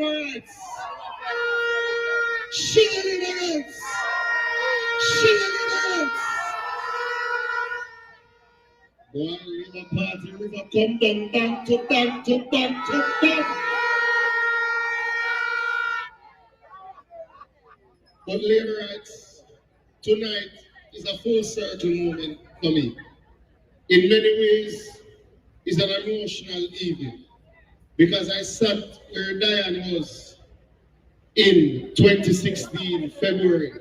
Labor rights. Share the rights. Share the rights. One Labour Party river come down, down to down to down to down. But Labour rights tonight is a full circle moment for me. In many ways, it's an emotional evening because I sat where Diane was in 2016 February.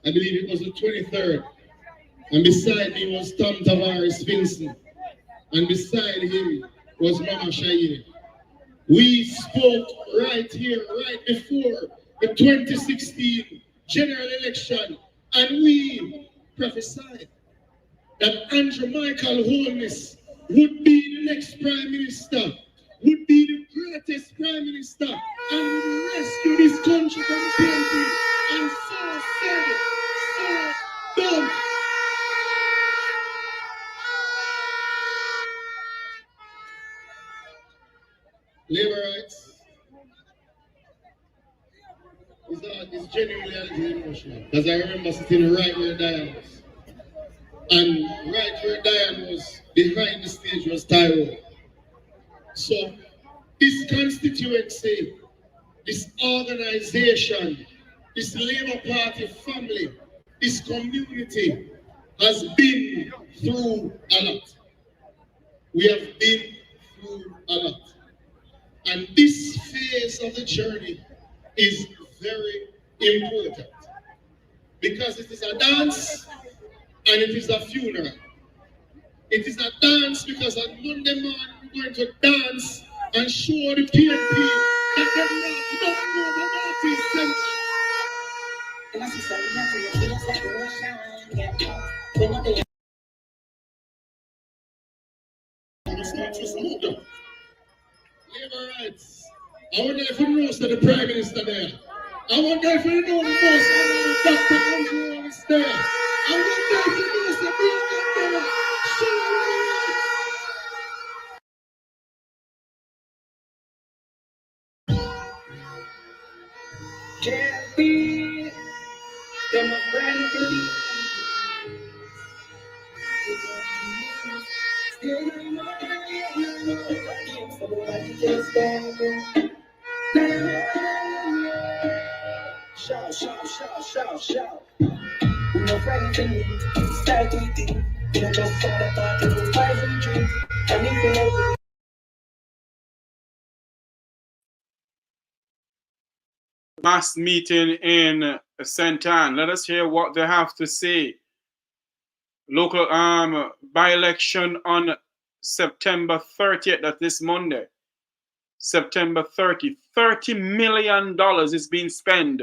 I believe it was the 23rd. And beside me was Tom Tavares Vincent. And beside him was Mama Shaini. We spoke right here, right before the 2016 general election. And we prophesied that Andrew Michael Holness would be the next Prime Minister, would be the greatest Prime Minister, and would rescue this country from the PNP. And so said, so done. Labour rights is genuinely a little emotional because I remember sitting right where Diane was. And right where Diane was, behind the stage was Tyrone. So this constituency, this organization, this Labour Party family, this community has been through a lot. We have been through a lot. And this phase of the journey is very important because it is a dance and it is a funeral. It is a dance because on Monday morning we're going to dance and show the PNP that they're not more than Northeast Centre. And I see something for your feels like a shine. Labour rights. I wonder if you know the Prime Minister there. I wonder if you know the most Dr. Andrew is there. I wonder if you know the President there. Can't be democratically. Shout, shout, shout, shout, shout. We're not frightened, start to think. We don't just fall apart, we don't fight and drink. And if you know mass meeting in St. Anne. Let us hear what they have to say. Local by-election on September 30th, that's this Monday. September 30. $30 million is being spent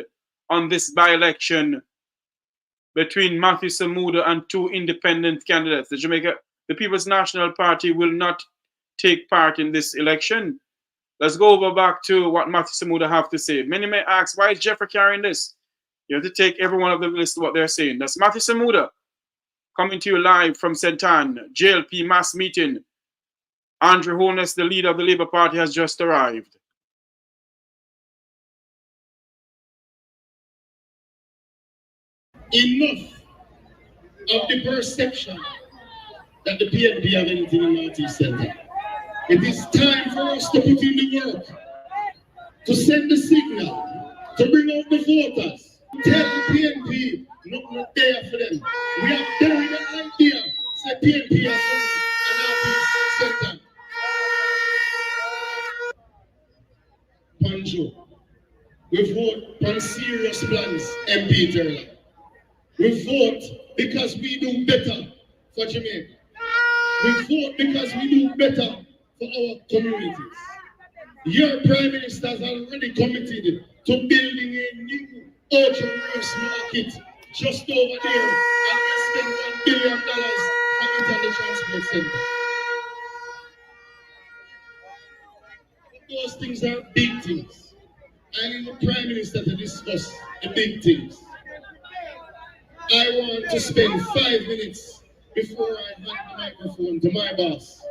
on this by-election between Matthew Samuda and two independent candidates. The People's National Party will not take part in this election. Let's go over back to what Matthew Samuda have to say. Many may ask, why is Jeffrey carrying this? You have to take every one of them listen to what they're saying. That's Matthew Samuda coming to you live from St. Anne, JLP mass meeting. Andrew Holness, the leader of the Labour Party, has just arrived. Enough of the perception that the PNP have anything in Northeast Centre. It is time for us to put in the work, to send the signal, to bring out the voters, tell the PNP not there for them. We have buried the idea, say PNP has an Northeast Centre. Panjo, we vote on serious plans, MP Terla. We vote because we do better for Jamaica. We vote because we do better for our communities. Your Prime Minister has already committed to building a new ocean waste market just over there, and we spend $1 billion on it at the transport center. Those things are big things. I need the Prime Minister to discuss the big things. I want to spend 5 minutes before I hand the microphone to my boss,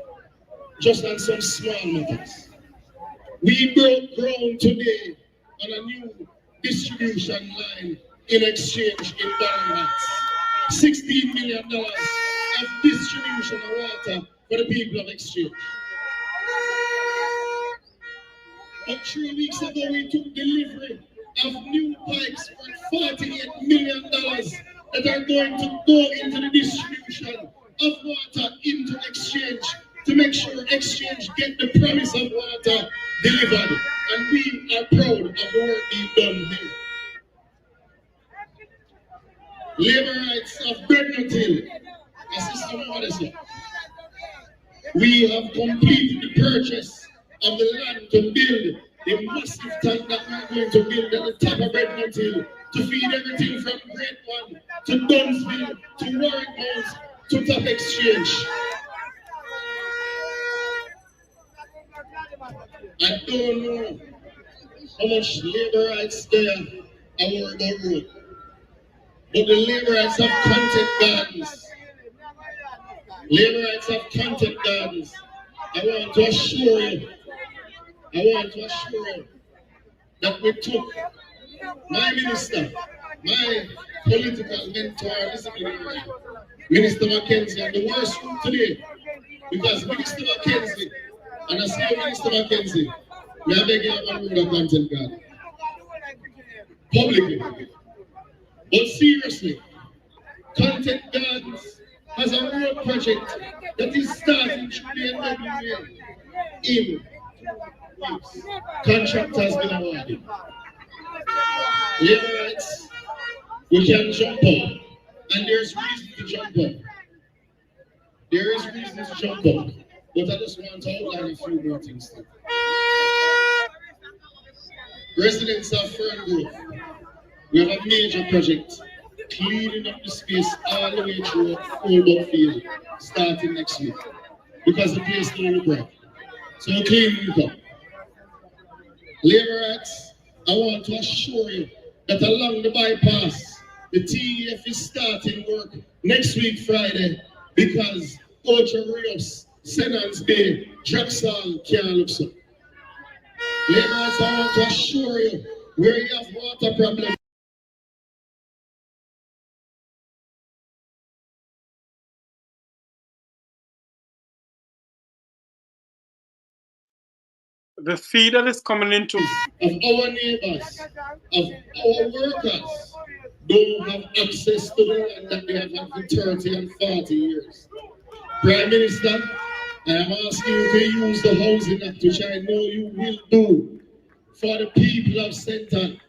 just on some small matters. We broke ground today on a new distribution line in exchange in Barnabas. $16 million of distribution of water for the people of exchange. But 3 weeks ago, we took delivery of new pipes for $48 million that are going to go into the distribution of water into exchange to make sure exchange get the promise of water delivered. And we are proud of the work being done here. Labor rights of Brednut Hill, Assistant Modesty. We have completed the purchase of the land to build the massive tank that we're going to build at the top of Brednut Hill to feed everything from Grade 1 to Dunsville to Warwick House to Top Exchange. I don't know how much labor rights there are worried about road. But the labor rights of content gardens, labor rights of content gardens, I want to assure you that we took my minister, my political mentor, Minister Mackenzie, and the worst room today, because Minister Mackenzie, and I say Minister Mackenzie, we are begging about the content garden. Publicly. But seriously, Content Gardens has a road project that is starting through the NWA in weeks. Contract has been awarded. Labor rights, we can jump up. And there's reason to jump up. There is reason to jump up. But I just want to outline a few more things. Residents of Fern Grove, we have a major project cleaning up the space all the way through Old Field starting next week because the place is really bright. So we're cleaning it up. Labor rights, I want to assure you that along the bypass, the TEF is starting work next week Friday because Ocho Rios, Senance Bay, Draxal can't look so. Labor rights, I want to assure you where you have water problems. The fee that is coming into of our neighbors, of our workers, don't have access to the land that they have had for 30 and 40 years. Prime Minister, I am asking you to use the Housing Act, which I know you will do for the people of St. Ann.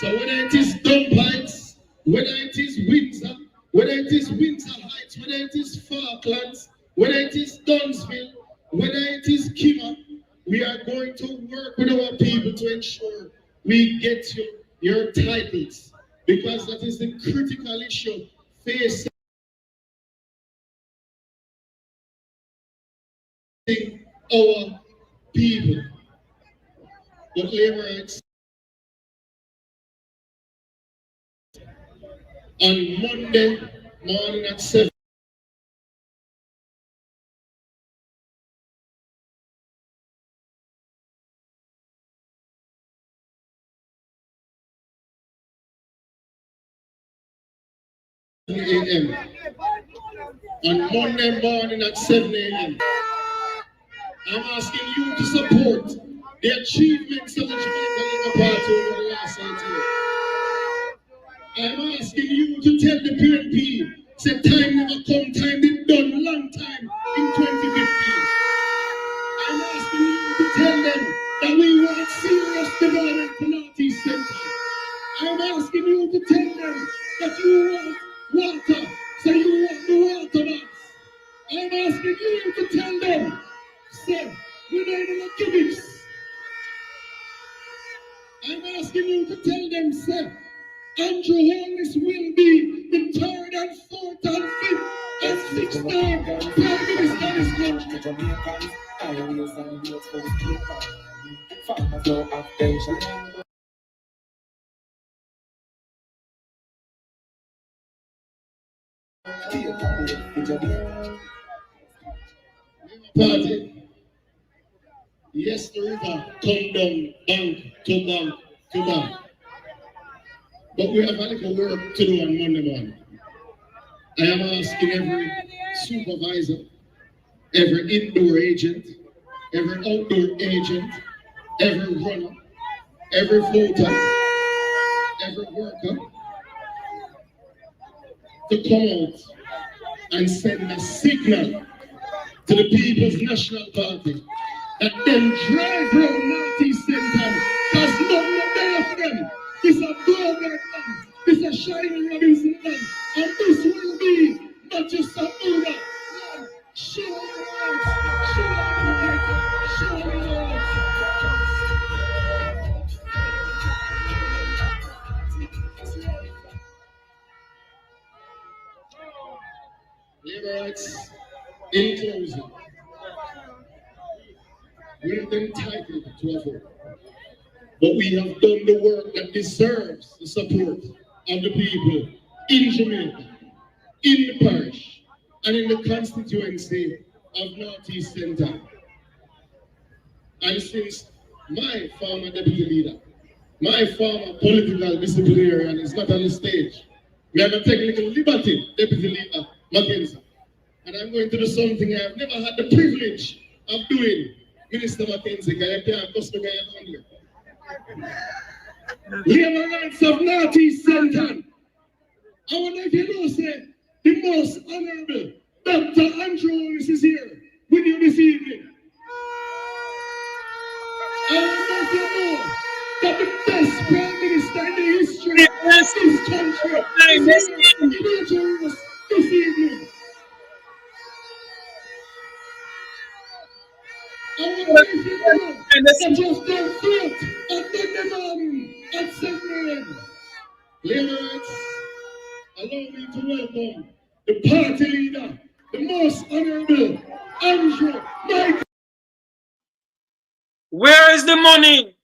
So whether it is Dump Heights, whether it is Windsor, whether it is Windsor Heights, whether it is Falklands, whether it is Dunsville, whether it is Kima, we are going to work with our people to ensure we get you your titles, because that is the critical issue facing our people. But labor rights on Monday morning at 7. A.m. On Monday morning at 7 a.m. I'm asking you to support the achievements of the Jamaican Labour Party over the last 8 years. I'm asking you to tell the PNP, say time never come, time been done, long time in 2015. I'm asking you to tell them that we want serious development for Northeast Central. I'm asking you to tell them that you want water, so you want the water box. I'm asking you to tell them, say, we don't even gimmicks. I'm asking you to tell them, say, Andrew Holness will be the 3rd and 4th and 5th and 6th Prime Minister of this country. Party. Yes, the river come down bank to bank to bank. But we have a little work to do on Monday morning. I am asking every supervisor, every indoor agent, every outdoor agent, every runner, every voter, every worker to come out and send a signal to the People's National Party that them drive round Northeast Centre because nothing up there for them. It's a Bogart man, it's a Shiny Robinson man, and this will be not just a Samuda man. Show your hearts, show your hearts. Liberates, in closing, we're entitled to a vote. But we have done the work that deserves the support of the people in Jamaica, in the parish, and in the constituency of Northeast Centre. And since my former deputy leader, my former political disciplinarian is not on the stage, we have a technical liberty, deputy leader Mackenzie. And I'm going to do something I've never had the privilege of doing, Minister Mackenzie, because I can't cost me down here. Liberates of Northeast Centre. I wonder if you know, say, the most honorable Dr. Andrew Holness is here with you this evening. I wonder if you know that the best Prime Minister in the history of this country is here with us this evening. I wonder if you know that just don't vote on Monday morning at 7 a.m. Liberates, allow me to welcome the party leader, the most honorable Andrew Mike. Where is the money?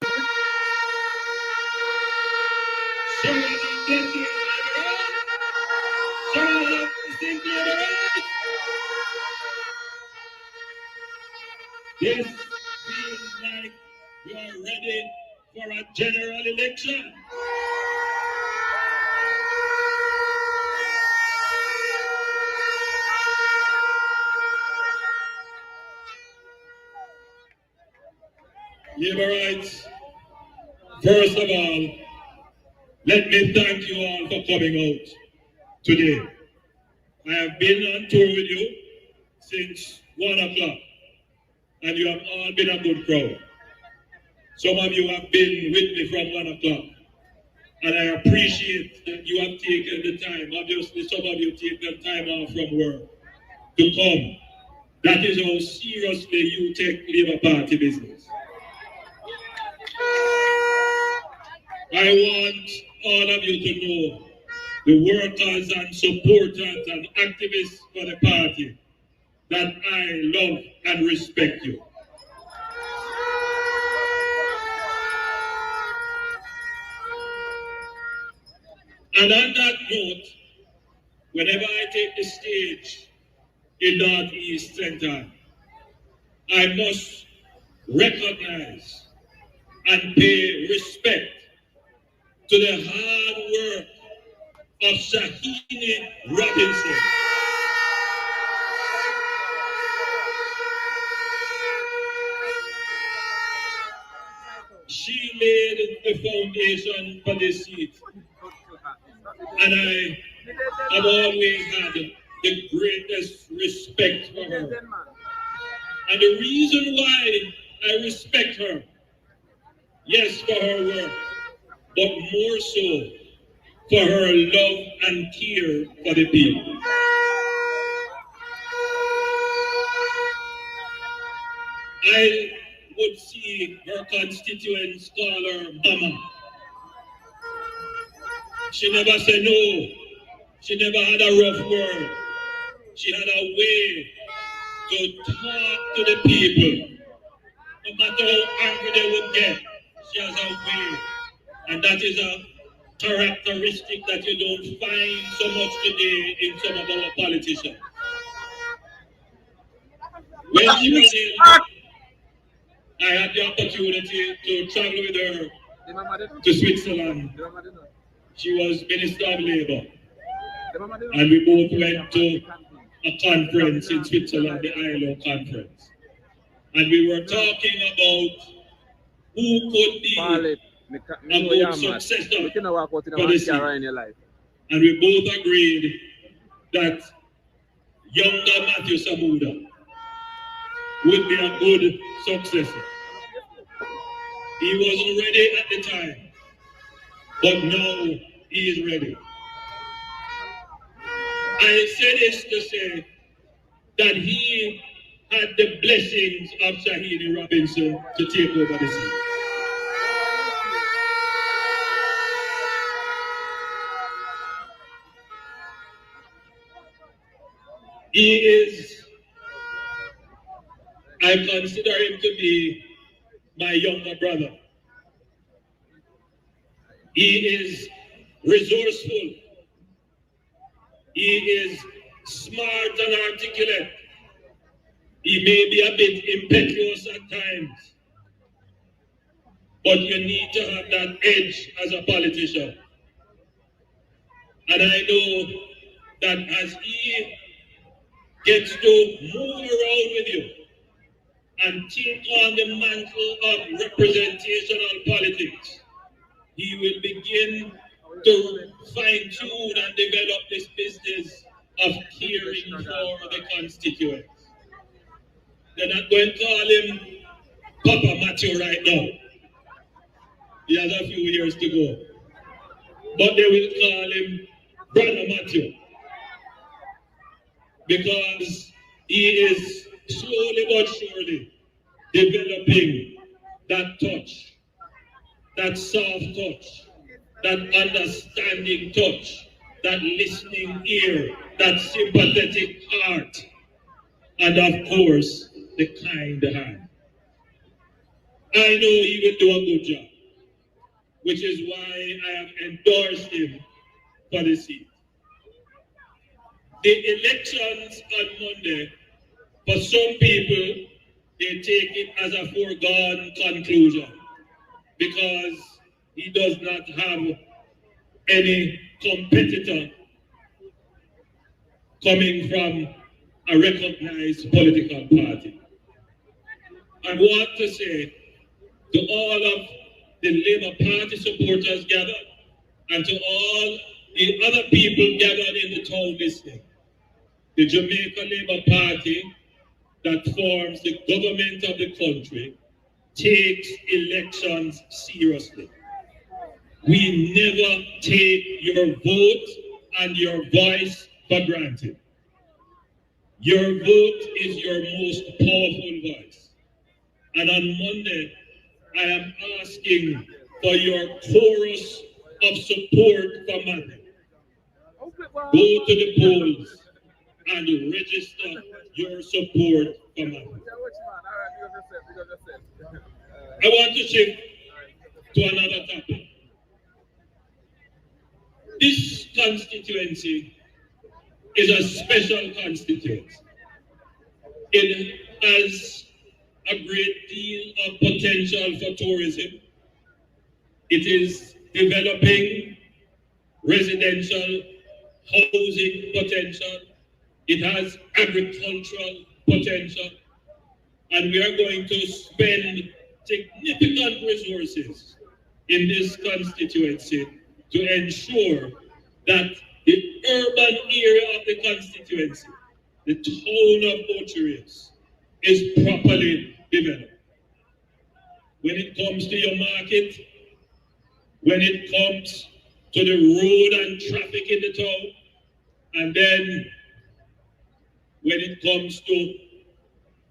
This feels like we are ready for a general election. Liberites, first of all, let me thank you all for coming out today. I have been on tour with you since 1 o'clock, and you have all been a good crowd. Some of you have been with me from 1 o'clock, and I appreciate that you have taken the time. Obviously, some of you take the time off from work to come. That is how seriously you take Labour Party business. I want all of you to know, the workers and supporters and activists for the party, that I love and respect you. And on that note, whenever I take the stage in Northeast Centre, I must recognize and pay respect to the hard work of Shahini Robinson. She laid the foundation for this seat, and I have always had the greatest respect for her. And the reason why I respect her, yes, for her work, but more so for her love and care for the people. I would see her constituents call her Mama. She never said no. She never had a rough word. She had a way to talk to the people. No matter how angry they would get, she has a way. And that is a characteristic that you don't find so much today in some of our politicians. When she was in, I had the opportunity to travel with her to Switzerland. She was Minister of Labour. And we both went to a conference in Switzerland, the ILO conference. And we were talking about who could be a good successor for the city. And we both agreed that younger Matthew Samuda would be a good successor. He wasn't ready at the time, but now he is ready. I say this to say that he had the blessings of Shahidi Robinson to take over the city. He is, I consider him to be my younger brother. He is resourceful. He is smart and articulate. He may be a bit impetuous at times, but you need to have that edge as a politician. And I know that as he gets to move around with you and take on the mantle of representational politics, he will begin to fine-tune and develop this business of caring for the constituents. They're not going to call him Papa Matthew right now. He has a few years to go. But they will call him Brother Matthew, because he is slowly but surely developing that touch, that soft touch, that understanding touch, that listening ear, that sympathetic heart, and of course, the kind hand. I know he will do a good job, which is why I have endorsed him for the seat. The elections on Monday, for some people, they take it as a foregone conclusion because he does not have any competitor coming from a recognized political party. I want to say to all of the Labour Party supporters gathered and to all the other people gathered in the town listening, the Jamaica Labour Party that forms the government of the country takes elections seriously. We never take your vote and your voice for granted. Your vote is your most powerful voice. And on Monday, I am asking for your chorus of support for Matthew. Go to the polls and register your support for Matthew. I want to shift to another topic. This constituency is a special constituency. It has a great deal of potential for tourism. It is developing residential housing potential. It has agricultural potential. And we are going to spend significant resources in this constituency to ensure that the urban area of the constituency, the town of Ocho is properly developed. When it comes to your market, when it comes to the road and traffic in the town, and then when it comes to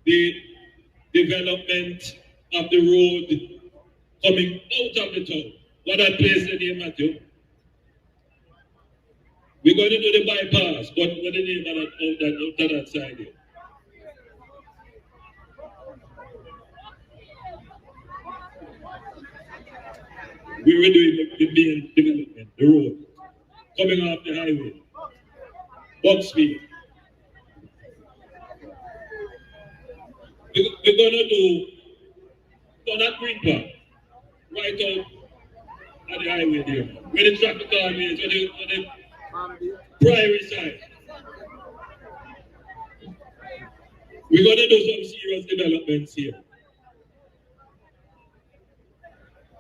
the development of the road coming out of the town. What I place the name, Matthew? We're going to do the bypass, but what the name of that side here? We were doing the main development, the road, coming off the highway, Bucksfield. We're going to do down at Green Park, right out at the highway there, where the traffic army is, where the priory side. We're going to do some serious developments here.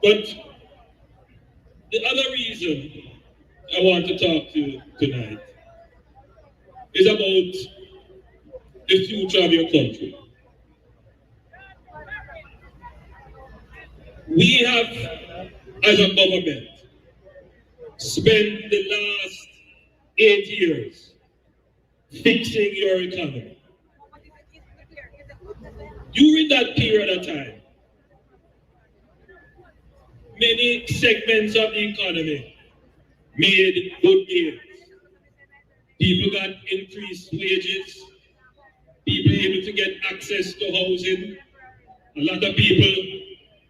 But the other reason I want to talk to you tonight is about the future of your country. We have, as a government, spent the last 8 years fixing your economy. During that period of time, many segments of the economy made good gains. People got increased wages, people able to get access to housing, a lot of people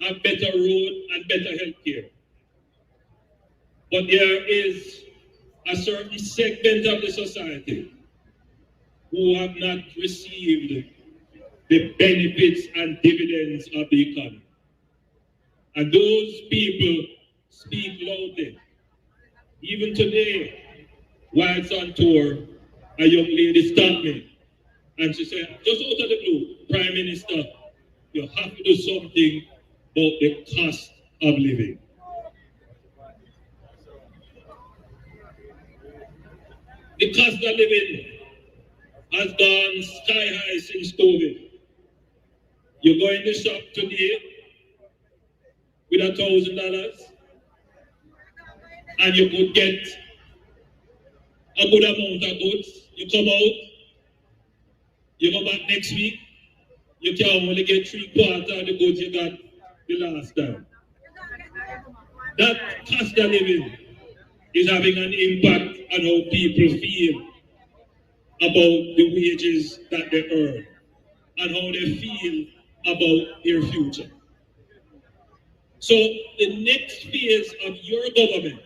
have better road and better health care. But there is a certain segment of the society who have not received the benefits and dividends of the economy. And those people speak loudly. Even today, while it's on tour, a young lady stopped me and she said, just out of the blue, Prime Minister, you have to do something about the cost of living. The cost of living has gone sky high since COVID. You go in the shop today with $1,000 and you could get a good amount of goods. You come out, you go back next week, you can only get 3/4 of the goods you got the last time. That cost of living is having an impact on how people feel about the wages that they earn and how they feel about their future. So the next phase of your government,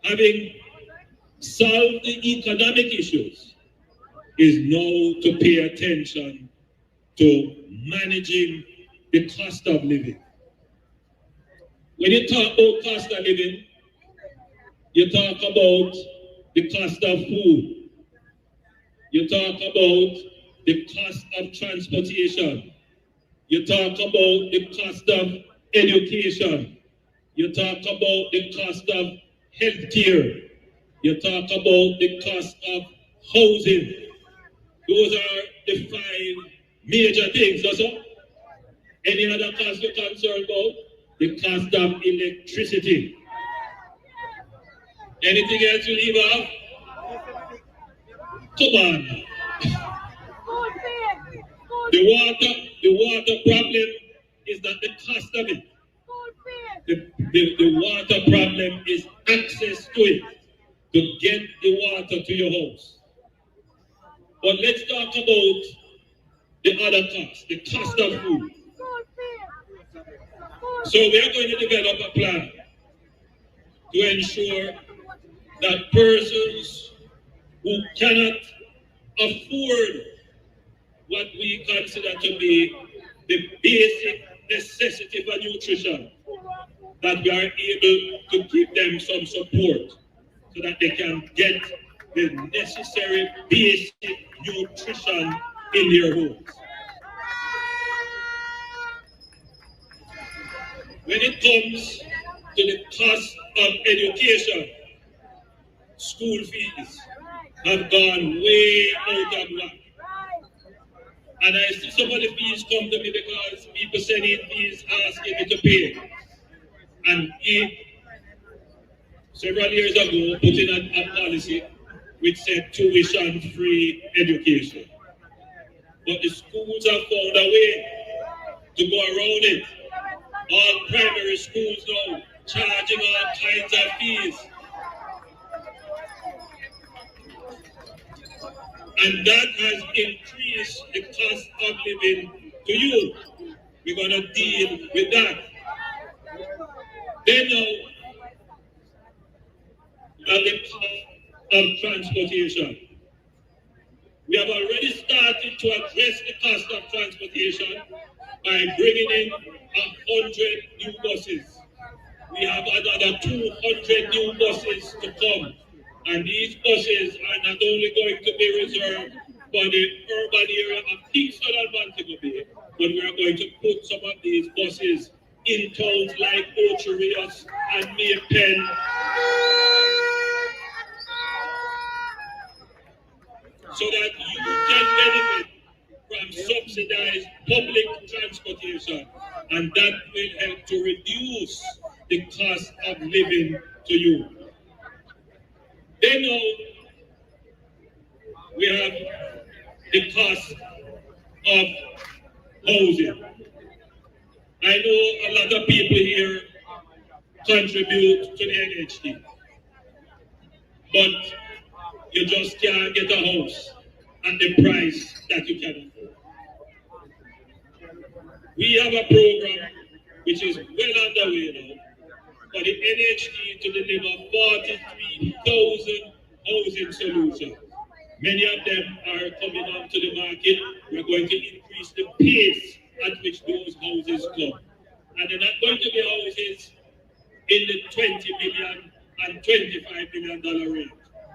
having solved the economic issues, is now to pay attention to managing the cost of living. When you talk about cost of living, you talk about the cost of food. You talk about the cost of transportation. You talk about the cost of education. You talk about the cost of healthcare. You talk about the cost of housing. Those are the 5 major things, also. Any other cost you're concerned about? The cost of electricity. Anything else you leave off? Come on. The water problem is not the cost of it. The water problem is access to it, to get the water to your house. But let's talk about the other cost, the cost of food. So we're going to develop a plan to ensure that persons who cannot afford what we consider to be the basic necessity for nutrition, that we are able to give them some support so that they can get the necessary basic nutrition in their homes. When it comes to the cost of education, school fees have gone way out of whack. And I see some of the fees come to me because people send in fees asking me to pay. And several years ago, put in a policy which said tuition-free education. But the schools have found a way to go around it. All primary schools now charging all kinds of fees. And that has increased the cost of living to you. We're going to deal with that. Then now, the cost of transportation. We have already started to address the cost of transportation by bringing in 100 new buses. We have another 200 new buses to come. And these buses are not only going to be reserved for the urban area of Kingston and Montego Bay, but we are going to put some of these buses in towns like Ocherius and Maypen, so that you can benefit from subsidized public transportation, and that will help to reduce the cost of living to you. Then now we have the cost of housing. I know a lot of people here contribute to the NHD, but you just can't get a house at the price that you can afford. We have a program which is well underway now for the NHD to deliver 43,000 housing solutions. Many of them are coming onto the market. We're going to increase the pace at which those houses come. And they're not going to be houses in the $20 million and $25 million range.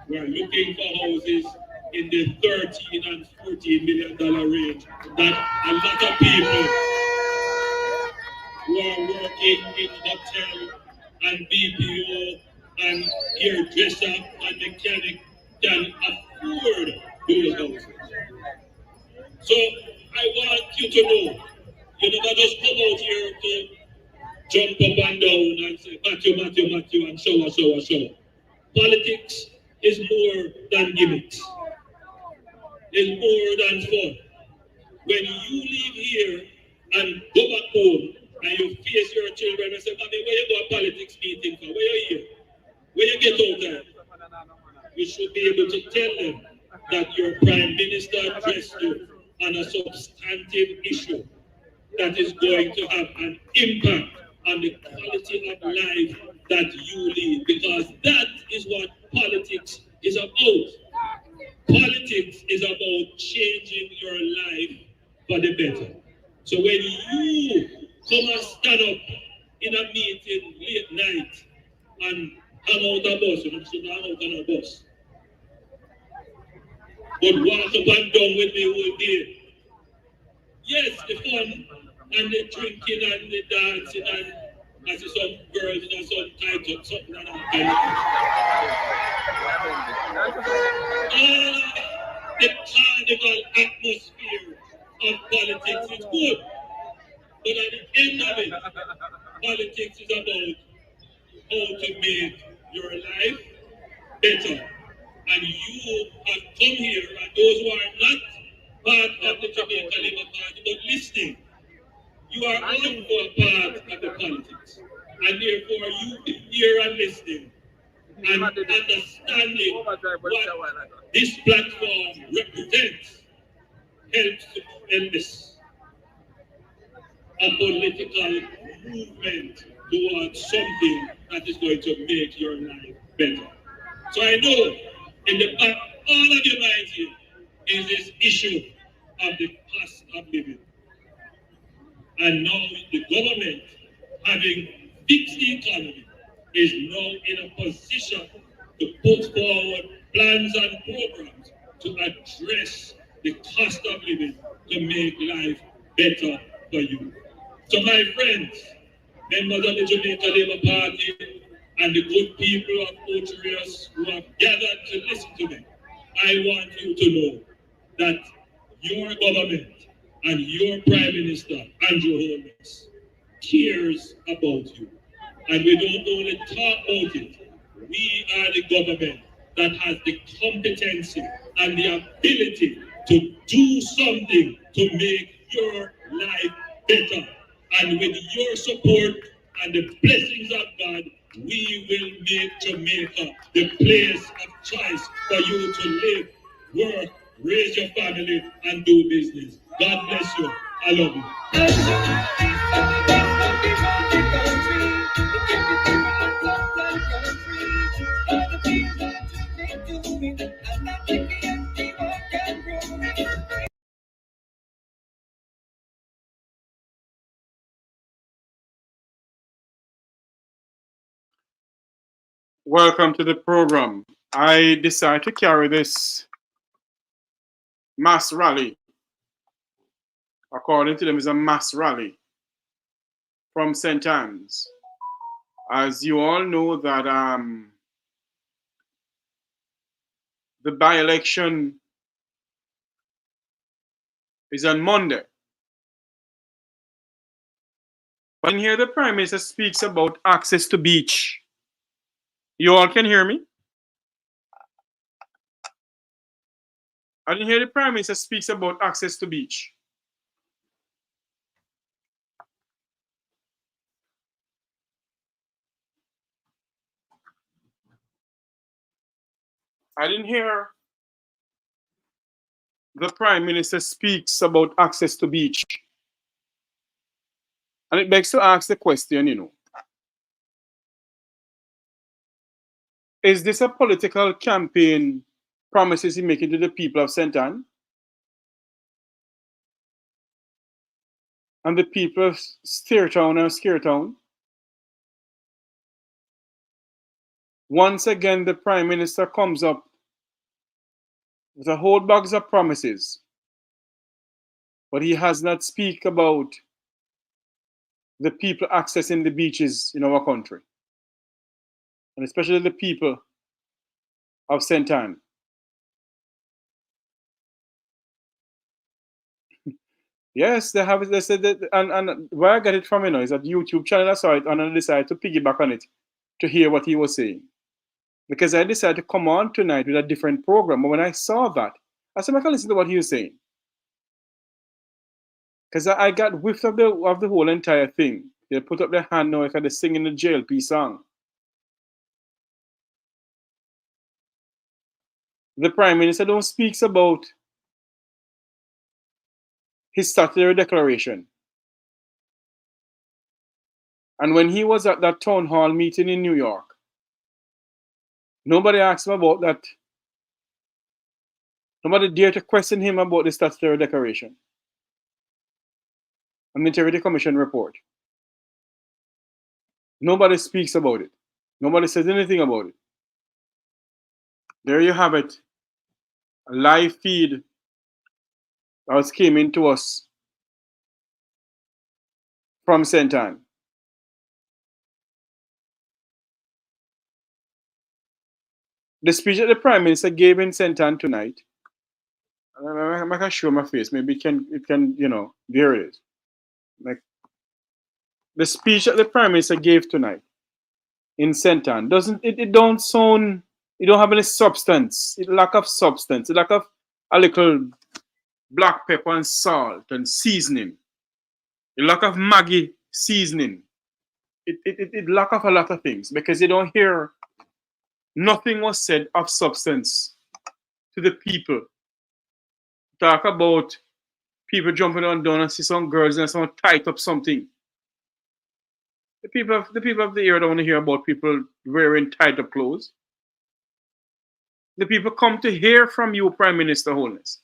We're looking for houses in the $13 and $14 million range that a lot of people who are working in hotel and BPO and hairdresser and mechanic can afford those houses. So I want you to know, you never just come out here to jump up and down and say, Matthew, Matthew, Matthew, and shower, shower, shower. Politics is more than gimmicks. It's more than fun. When you leave here and go back home and you face your children and say, Mommy, where you go to politics meeting for? Where you here? Where you get out there? You should be able to tell them that your prime minister addressed you on a substantive issue that is going to have an impact on the quality of life that you lead, because that is what politics is about. Politics is about changing your life for the better. So when you come and stand up in a meeting late night and hang out a bus, you should hang out on a bus, but walk up and down with me all day. Yes, the fun and the drinking and the dancing, and I see some girls and some tight up, something like that. The carnival atmosphere of politics is good, but at the end of it, politics is about how to make your life better. And you have come here, and those who are not part of the Jamaica Labour Party but listening, you are also a part of the politics. And therefore, you being here and listening and understanding what this platform represents helps to end this a political movement towards something that is going to make your life better. So I know in the back all of your minds here is this issue of the cost of living. And now the government, having fixed the economy, is now in a position to put forward plans and programs to address the cost of living to make life better for you. So my friends, members of the Jamaica Labour Party and the good people of Ocherius who have gathered to listen to me, I want you to know that your government and your Prime Minister, Andrew Holness, cares about you. And we don't only talk about it, we are the government that has the competency and the ability to do something to make your life better. And with your support and the blessings of God, we will make Jamaica the place of choice for you to live, work, raise your family, and do business. God bless you. I love you. Welcome to the program. I decided to carry this mass rally. According to them, it's a mass rally from St. Anne's. As you all know that the by-election is on Monday. But in here, the Prime Minister speaks about access to beach. You all can hear me? I didn't hear the Prime Minister speaks about access to beach. I didn't hear the Prime Minister speaks about access to beach. And it begs to ask the question, is this a political campaign promises he making to the people of St. Anne? And the people of Steertown and Scaretown? Once again, the Prime Minister comes up with a whole box of promises, but he has not speak about the people accessing the beaches in our country, and especially the people of St. Anne. Yes, they have. They said that, and where I got it from, is that YouTube channel. I saw it and I decided to piggyback on it to hear what he was saying, because I decided to come on tonight with a different program. But when I saw that, I said, I can listen to what he was saying, because I got whiffed of the whole entire thing. They put up their hand now, like they're singing the JLP song. The Prime Minister don't speaks about his statutory declaration. And when he was at that town hall meeting in New York, nobody asked him about that. Nobody dared to question him about the statutory declaration and the Integrity Commission report. Nobody speaks about it. Nobody says anything about it. There you have it. A live feed that came into us from St. Anne. The speech that the Prime Minister gave in St. Anne tonight, I can show my face. Maybe it can, there it is. Like the speech that the Prime Minister gave tonight in St. Anne it don't sound, it don't have any substance. It lack of substance. It lack of a little black pepper and salt and seasoning. It lack of Maggi seasoning. It lack of a lot of things, because you don't hear nothing was said of substance to the people. Talk about people jumping on down and see some girls and someone tight up something. The people of the area don't want to hear about people wearing tight up clothes. The people come to hear from you, Prime Minister Holness.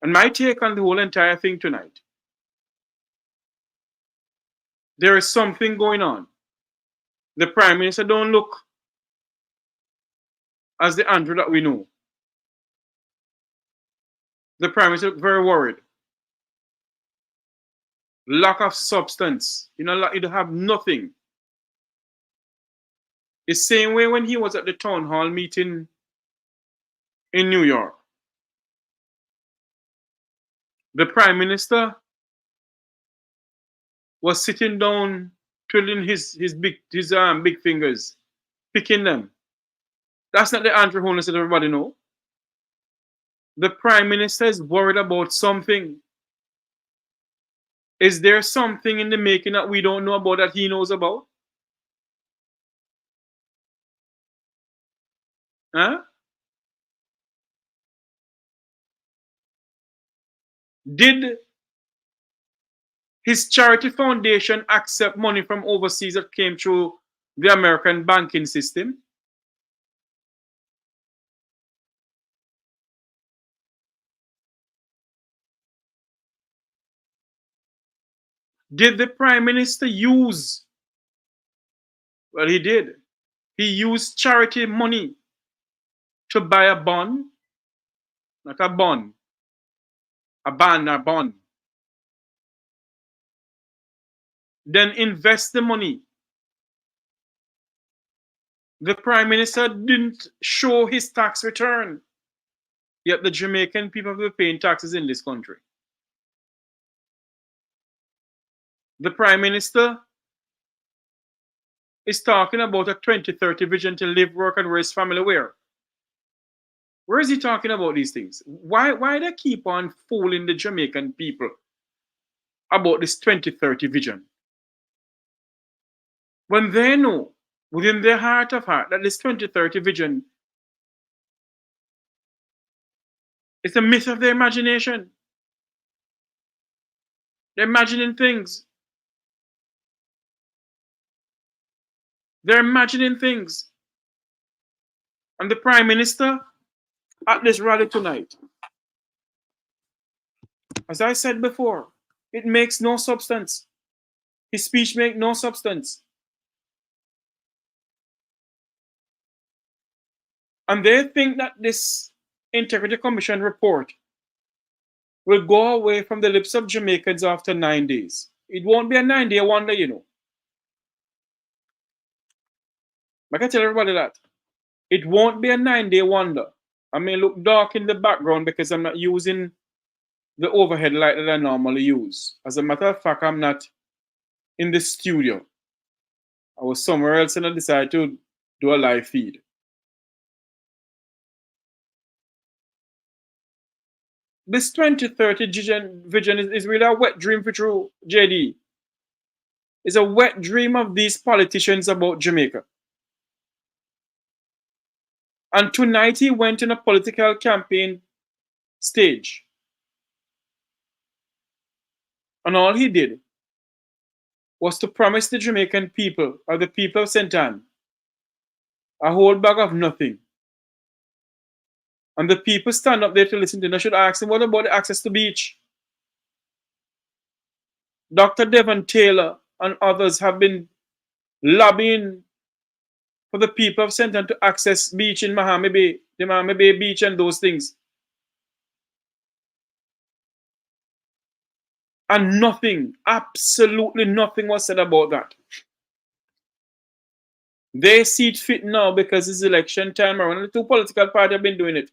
And my take on the whole entire thing tonight, there is something going on. The Prime Minister don't look as the Andrew that we know. The Prime Minister look very worried. Lack of substance. You don't have nothing. The same way when he was at the town hall meeting in New York. The Prime Minister was sitting down, twiddling his big fingers, picking them. That's not the Andrew Holness that everybody know. The Prime Minister is worried about something. Is there something in the making that we don't know about that he knows about? Huh? Did his charity foundation accept money from overseas that came through the American banking system? Did the Prime Minister use Well, he did. He used charity money to buy a bond, not a bond, a bond. Then invest the money. The Prime Minister didn't show his tax return, yet the Jamaican people were paying taxes in this country. The Prime Minister is talking about a 2030 vision to live, work, and raise family where? Where is he talking about these things? Why they keep on fooling the Jamaican people about this 2030 vision? When they know within their heart of heart that this 2030 vision is a myth of their imagination. They're imagining things. They're imagining things. And the Prime Minister at this rally tonight, as I said before, it makes no substance. His speech makes no substance. And they think that this Integrity Commission report will go away from the lips of Jamaicans after 9 days. It won't be a 9-day wonder, you know. I can tell everybody that. It won't be a 9-day wonder. I may look dark in the background because I'm not using the overhead light that I normally use. As a matter of fact, I'm not in the studio. I was somewhere else and I decided to do a live feed. This 2030 vision is really a wet dream for true, JD. It's a wet dream of these politicians about Jamaica. And tonight he went in a political campaign stage. And all he did was to promise the Jamaican people, or the people of St. Ann, a whole bag of nothing. And the people stand up there to listen to him. I should ask him, what about the access to beach? Dr. Devon Taylor and others have been lobbying for the people of St. Ann to access beach in Miami Bay, the Miami Bay beach and those things. And nothing, absolutely nothing was said about that. They see it fit now because it's election time around. And the two political parties have been doing it.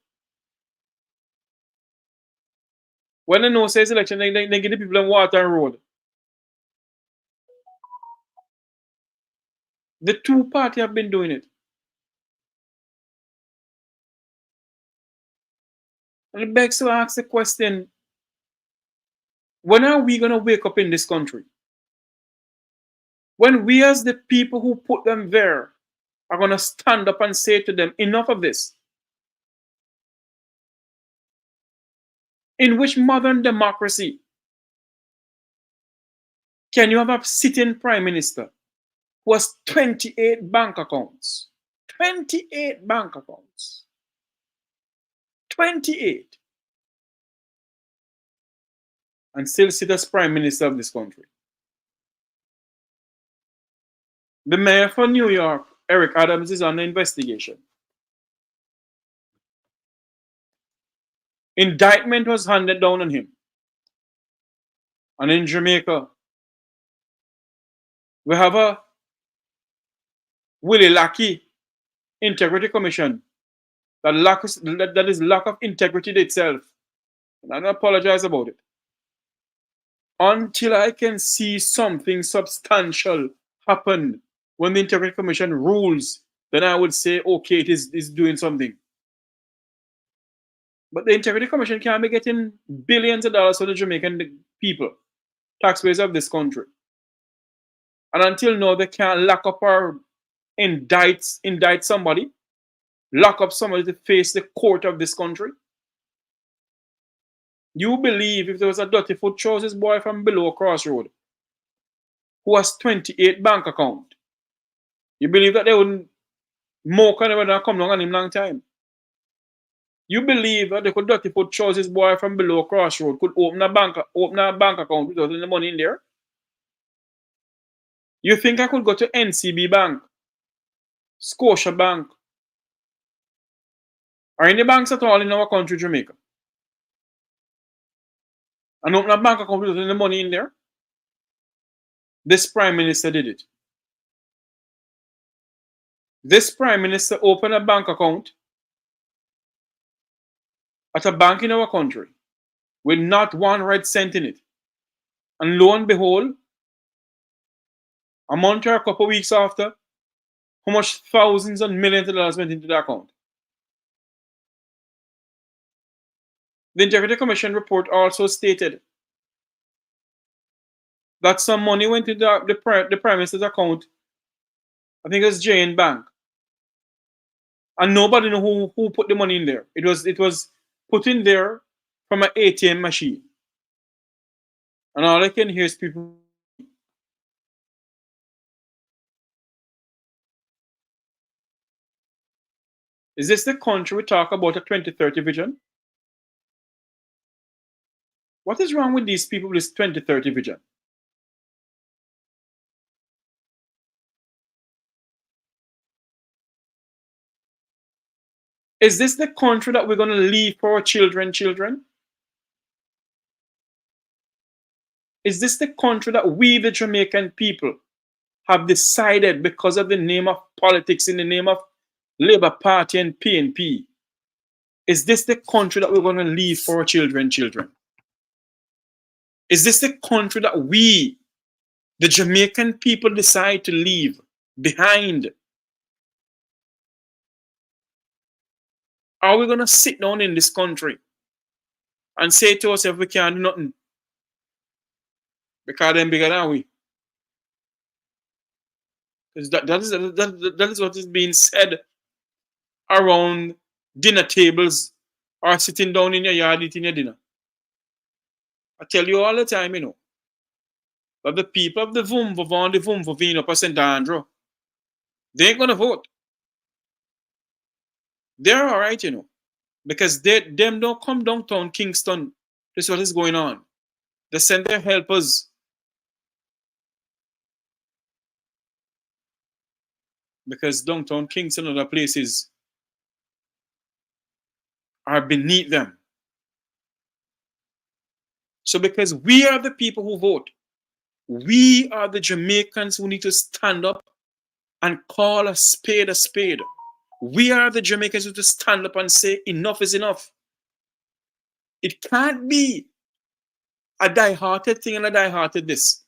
When they know it's election, they give the people them water and road. The two parties have been doing it. And it begs to ask the question, when are we going to wake up in this country? When we as the people who put them there are going to stand up and say to them, enough of this. In which modern democracy can you have a sitting prime minister who has 28 bank accounts? 28 bank accounts. 28. And still sit as prime minister of this country. The mayor for New York, Eric Adams, is under investigation. Indictment was handed down on him. And in Jamaica, we have a Willie Lackey Integrity Commission that is lack of integrity itself. And I don't apologize about it. Until I can see something substantial happen when the Integrity Commission rules, then I would say, okay, it is doing something. But the Integrity Commission can't be getting billions of dollars for the Jamaican people, taxpayers of this country. And until now, they can't lock up or indict somebody, lock up somebody to face the court of this country. You believe if there was a dirty foot trousers boy from below Crossroad who has 28 bank account, you believe that they wouldn't mock on him and come along on him long time? You believe that the dirty foot trousers boy from below Crossroad could open a bank account without any money in there? You think I could go to NCB Bank Scotia Bank, or any banks at all in our country, Jamaica, and open a bank account with the money in there. This Prime Minister did it. This Prime Minister opened a bank account at a bank in our country with not one red cent in it. And lo and behold, a month or a couple of weeks after, how much thousands and millions of dollars went into the account? The Integrity Commission report also stated that some money went into the Prime Minister's account. I think it was Jane Bank. And nobody knew who put the money in there. It was put in there from an ATM machine. And all I can hear is people. Is this the country we talk about a 2030 vision? What is wrong with these people with this 2030 vision? Is this the country that we're going to leave for our children? Is this the country that we, the Jamaican people, have decided because of the name of politics, in the name of Labour Party and PNP? Is this the country that we're going to leave for our children? Is this the country that we, the Jamaican people, decide to leave behind? Are we going to sit down in this country and say to ourselves we can't do nothing because they're bigger than we? Because that is what is being said around dinner tables or sitting down in your yard eating your dinner. I tell you all the time, but the people of the Vumvavon, the Vumvavino, or St. Andrew, they ain't going to vote. They're all right, because them don't come downtown Kingston. This is what is going on. They send their helpers. Because downtown Kingston and other places are beneath them. So because we are the people who vote, we are the Jamaicans who need to stand up and call a spade a spade. We are the Jamaicans who need to stand up and say enough is enough. It can't be a die-hearted thing and a die-hearted this.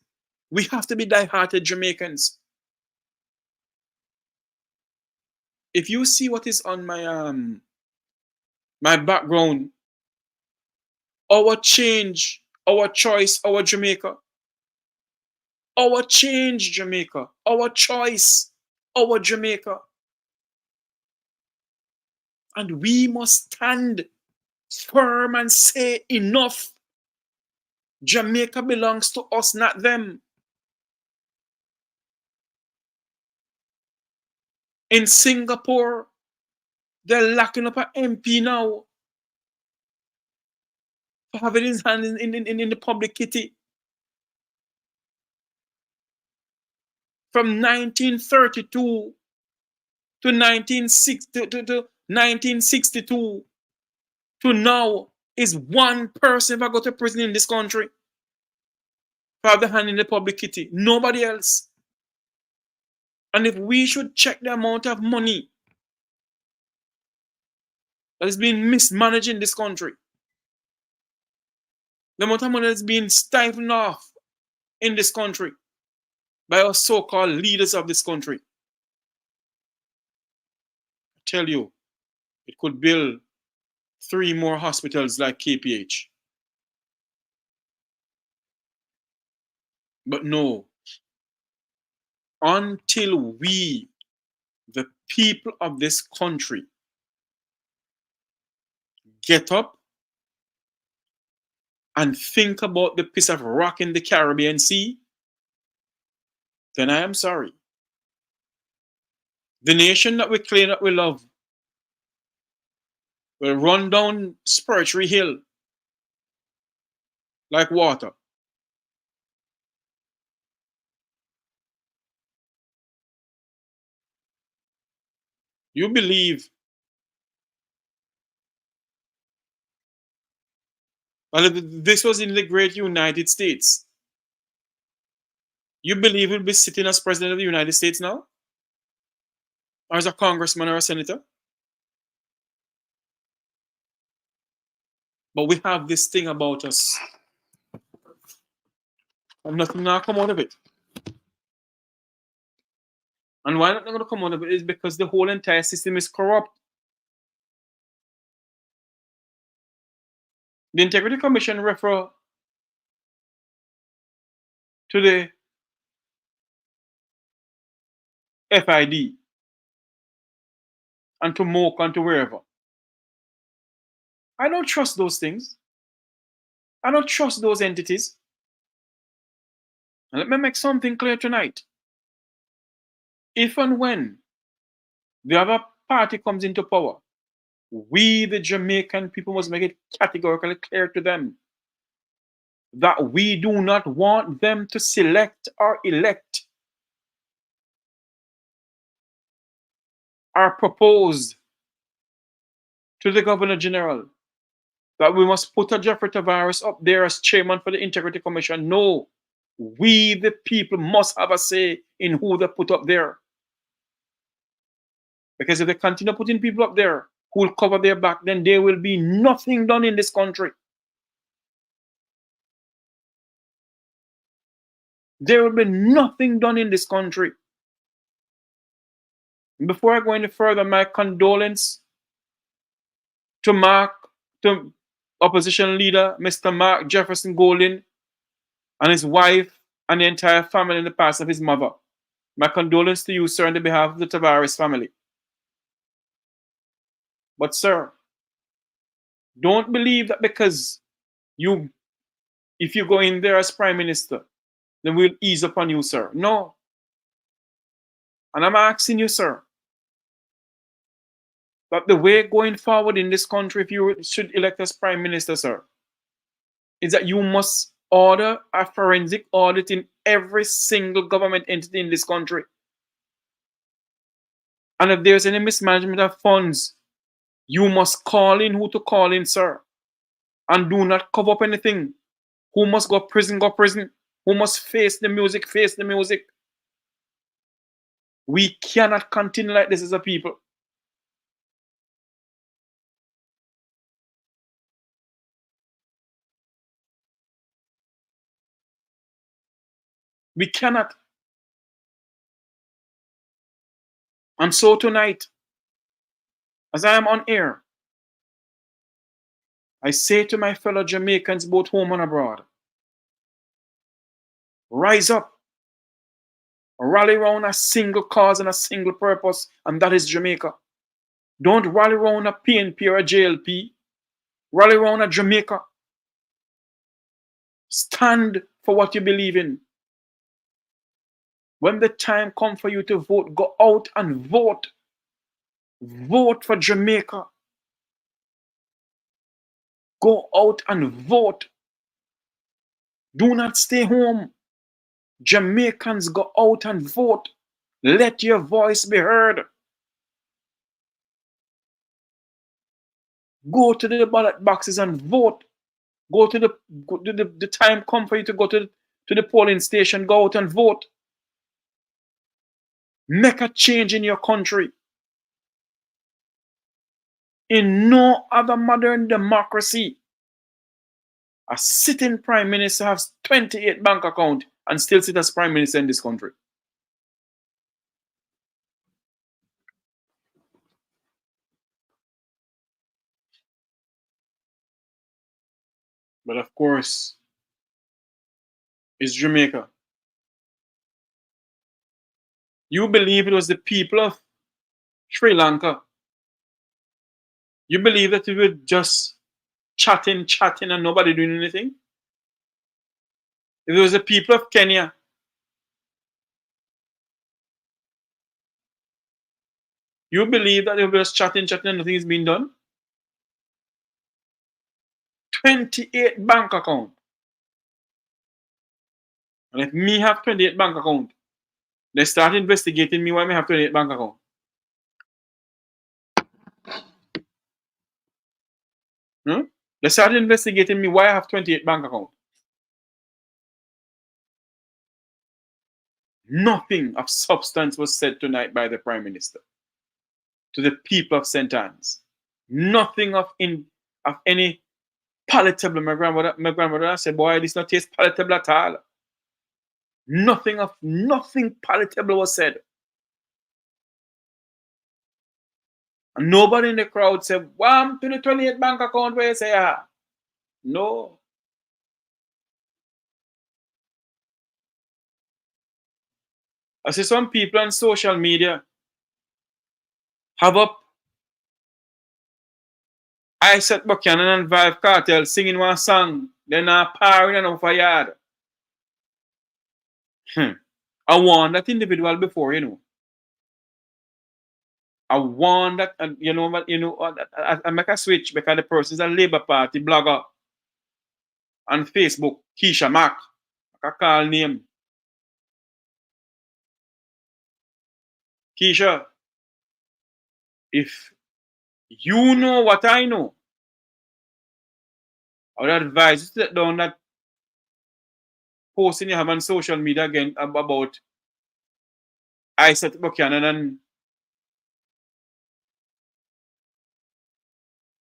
We have to be die-hearted Jamaicans. If you see what is on my background, our change, our choice, our Jamaica. Our change, Jamaica. Our choice, our Jamaica. And we must stand firm and say enough. Jamaica belongs to us, not them. In Singapore, they're locking up an MP now for having his hand in the public kitty. From 1932 to 1962 to now is one person that go to prison in this country for having the hand in the public kitty. Nobody else. And if we should check the amount of money that is being mismanaged in this country, the amount of money that's being stifled off in this country by our so-called leaders of this country, I tell you, it could build 3 more hospitals like KPH. But no, until we, the people of this country, get up and think about the piece of rock in the Caribbean Sea, then I am sorry. The nation that we claim that we love will run down Spiritual Hill like water. You believe, well, this was in the great United States. You believe he'll be sitting as president of the United States now? Or as a congressman or a senator? But we have this thing about us. And nothing now come out of it. And why not going to come out of it is because the whole entire system is corrupt. The Integrity Commission refer to the FID and to MOC and to wherever. I don't trust those things. I don't trust those entities. And let me make something clear tonight. If and when the other party comes into power, we, the Jamaican people, must make it categorically clear to them that we do not want them to select or elect or propose to the Governor General that we must put a Jeffrey Tavares up there as chairman for the Integrity Commission. No, we, the people, must have a say in who they put up there. Because if they continue putting people up there who will cover their back, then there will be nothing done in this country. There will be nothing done in this country. Before I go any further, my condolence to opposition leader, Mr. Mark Jefferson Golden, and his wife and the entire family in the past of his mother. My condolence to you, sir, on the behalf of the Tavares family. But, sir, don't believe that because if you go in there as prime minister, then we'll ease upon you, sir. No. And I'm asking you, sir, that the way going forward in this country, if you should elect as prime minister, sir, is that you must order a forensic audit in every single government entity in this country. And if there's any mismanagement of funds, you must call in who to call in, sir. And do not cover up anything. Who must go prison, go prison. Who must face the music, face the music. We cannot continue like this as a people. We cannot. And so tonight, as I am on air, I say to my fellow Jamaicans, both home and abroad, rise up, rally around a single cause and a single purpose, and that is Jamaica. Don't rally around a PNP or a JLP. Rally around a Jamaica. Stand for what you believe in. When the time comes for you to vote, go out and vote. Vote for Jamaica. Go out and vote. Do not stay home. Jamaicans, go out and vote. Let your voice be heard. Go to the ballot boxes and vote. Go to the time come for you to go to the polling station. Go out and vote. Make a change in your country. In no other modern democracy, a sitting prime minister has 28 bank accounts and still sit as prime minister in this country. But of course, it's Jamaica. You believe it was the people of Sri Lanka. You believe that we were just chatting, and nobody doing anything? If it was the people of Kenya, you believe that they were just chatting, and nothing is being done? 28 bank account. And if me have 28 bank account, they start investigating me why me have 28 bank account. They started investigating me why I have 28 bank accounts. Nothing of substance was said tonight by the Prime Minister to the people of St. Anne's. Nothing of any palatable. My grandmother said, boy, this not taste palatable at all. Nothing palatable was said. And nobody in the crowd said, wham, to the 28 bank account where you say, ah. No. I see some people on social media have up Isaac Buchanan and Vive Cartel singing one song, then parring and off a yard. I warned that individual before, you know. I warned that, and you know what, I make a switch because the person is a Labour Party blogger on Facebook, Keisha Mack. I call name. Keisha, if you know what I know, I would advise you to take down that posting you have on social media again about Isaac Buchanan and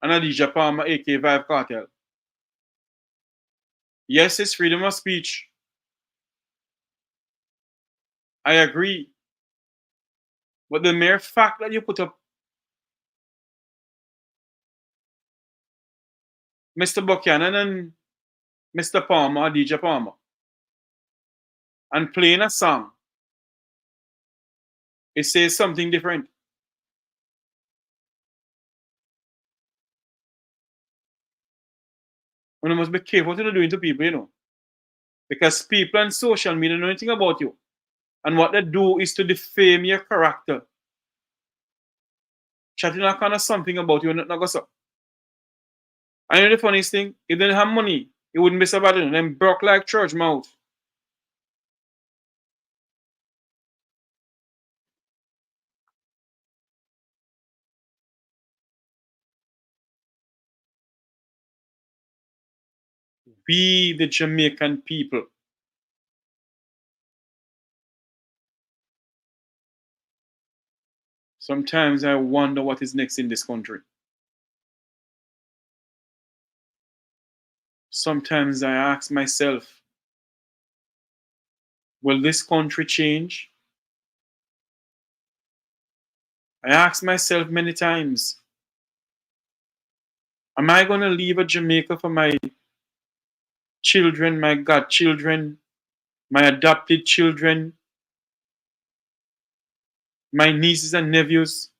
Adidja Palmer, aka Vive Cartel. Yes, it's freedom of speech. I agree. But the mere fact that you put up Mr. Buchanan and Mr. Palmer, Adidja Palmer, and playing a song, it says something different. And you must be careful what you're doing to people, you know. Because people on social media know anything about you. And what they do is to defame your character. Chatting all kind of something about you and not go so. And you know the funniest thing? If they didn't have money, it wouldn't be so bad. Them broke like church mouth. We, the Jamaican people, sometimes I wonder what is next in this country. Sometimes I ask myself, will this country change? I ask myself many times, am I going to leave Jamaica for my children, my godchildren, my adopted children, my nieces and nephews?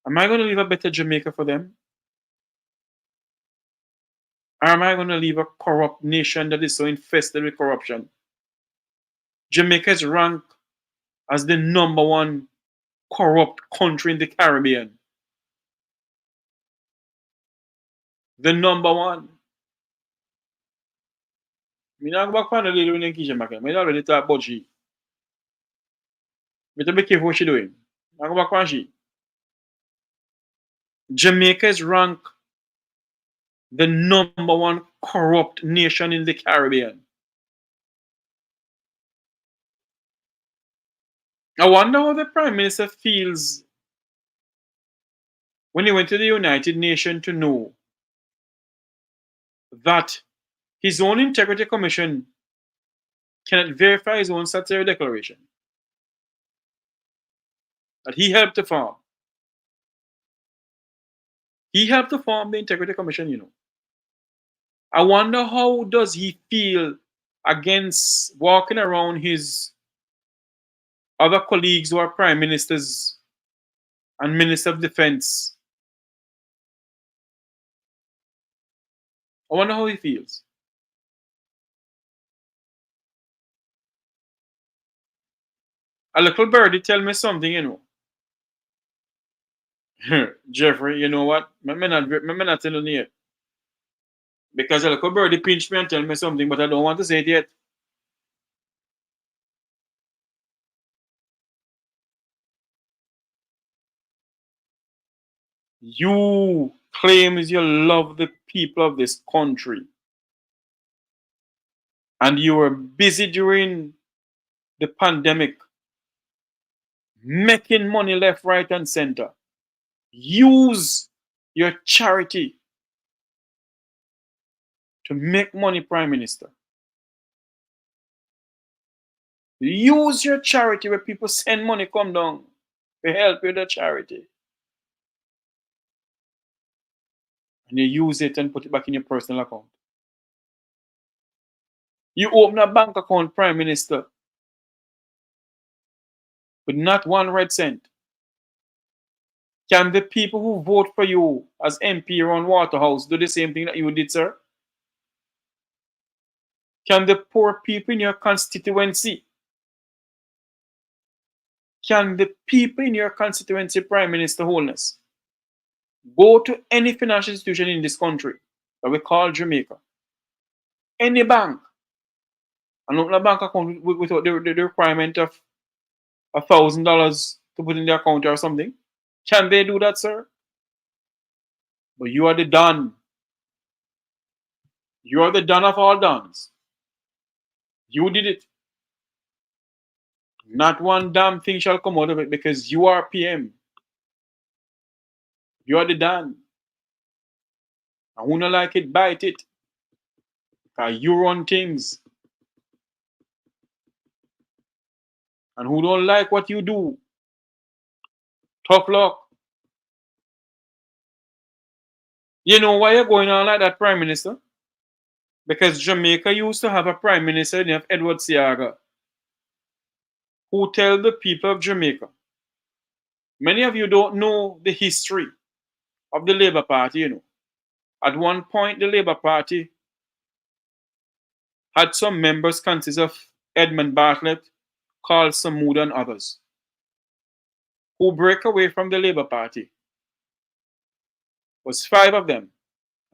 Am I going to leave a better Jamaica for them? Or am I going to leave a corrupt nation that is so infested with corruption? Jamaica is ranked as the #1 corrupt country in the Caribbean. The #1. Me not go back on the lady when you Keisha Mack. Me already talk about she. Me to be careful what she doing. I go back on she. Jamaica is ranked the #1 corrupt nation in the Caribbean. I wonder how the Prime Minister feels when he went to the United Nations to know that his own Integrity Commission cannot verify his own statutory declaration that he helped to form. He helped to form the Integrity Commission, you know. I wonder how does he feel against walking around his other colleagues who are prime ministers and minister of defense. I wonder how he feels. A little birdie tell me something, you know. Jeffrey, you know what? Me not telling you yet. Because a little birdie pinched me and tell me something, but I don't want to say it yet. You claims you love the people of this country, and you were busy during the pandemic making money left, right, and center. Use your charity to make money, Prime Minister. Use your charity where people send money come down to help with the charity. And you use it and put it back in your personal account. You open a bank account, Prime Minister, with not one red cent. Can the people who vote for you as MP around Waterhouse do the same thing that you did, sir? Can the poor people in your constituency, Prime Minister Holness, go to any financial institution in this country that we call Jamaica, any bank, and open a bank account without the requirement of $1,000 to put in the account or something? Can they do that, sir? But you are the Don. You are the Don of all Dons. You did it. Not one damn thing shall come out of it because you are PM. You are the Don. And who not like it, bite it. Because you run things. And who don't like what you do, tough luck. You know why you're going on like that, Prime Minister? Because Jamaica used to have a Prime Minister named Edward Seaga, who tell the people of Jamaica. Many of you don't know the history of the Labour Party, you know. At one point, the Labour Party had some members consist of Edmund Bartlett, Carl Samuda, and others, who break away from the Labour Party. It was 5 of them,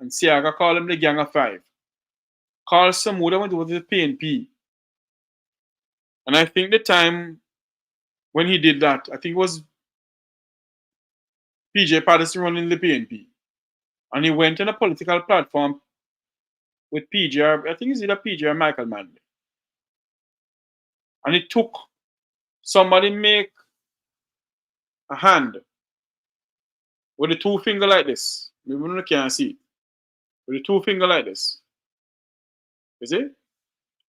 and Seaga called them the Gang of 5. Carl Samuda went over to the PNP. And I think the time when he did that, I think it was PJ Patterson running the PNP. And he went on a political platform with PJ, I think it's either PJ or Michael Manley. And it took somebody make a hand with the 2 finger like this. Maybe you can't see it. With the 2 finger like this. You see?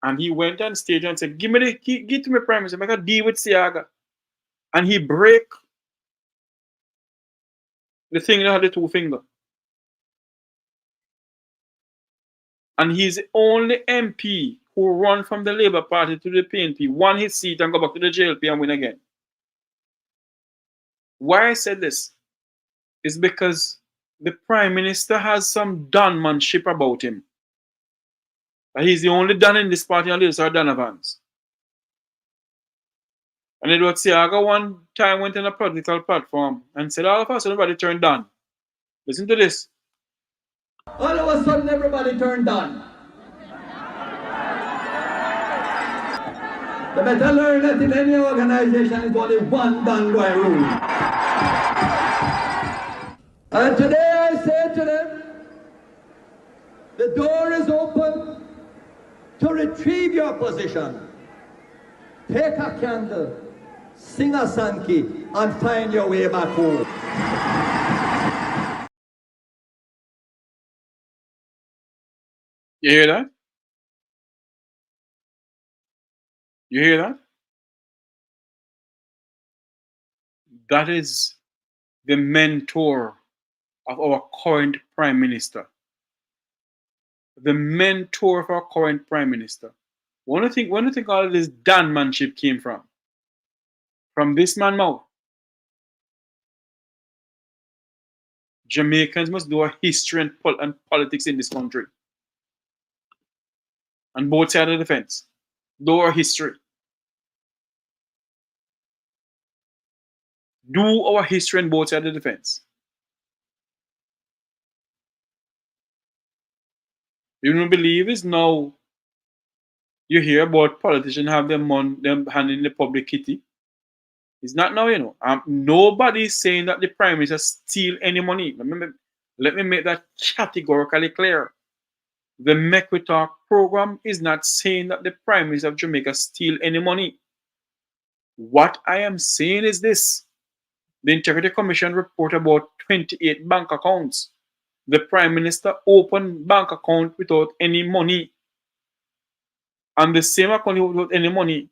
And he went on stage and said, give to me, Prime Minister, make a deal with Seaga. And he break the thing that had the 2 finger. And he's the only MP who run from the Labour Party to the PNP, won his seat and go back to the JLP and win again. Why I said this is because the Prime Minister has some Donmanship about him. He's the only Don in this party and the others are Donovans. And Edward Seaga one time went on a political platform and said, all of us, everybody turned Don. Listen to this. All of a sudden, everybody turned Don. The better learn that in any organization is only one Don going to rule. And today I say to them, the door is open to retrieve your position. Take a candle, sing a Sankey, and find your way back home. You hear that? You hear that? That is the mentor of our current Prime Minister. The mentor of our current Prime Minister. When do you think all of this Donmanship came from? From this man mouth. Jamaicans must do a history and politics in this country. On both sides of the fence. Do our history. Do our history on both sides of the fence. You don't believe is now you hear about politicians have them hand in the public kitty. It's not now, you know. Nobody is saying that the Prime Minister steal any money. Remember, Let me make that categorically clear. The Mek Wi Talk program is not saying that the Prime Minister of Jamaica steal any money. What I am saying is this. The Integrity Commission report about 28 bank accounts. The Prime Minister opened bank account without any money. And the same account without any money,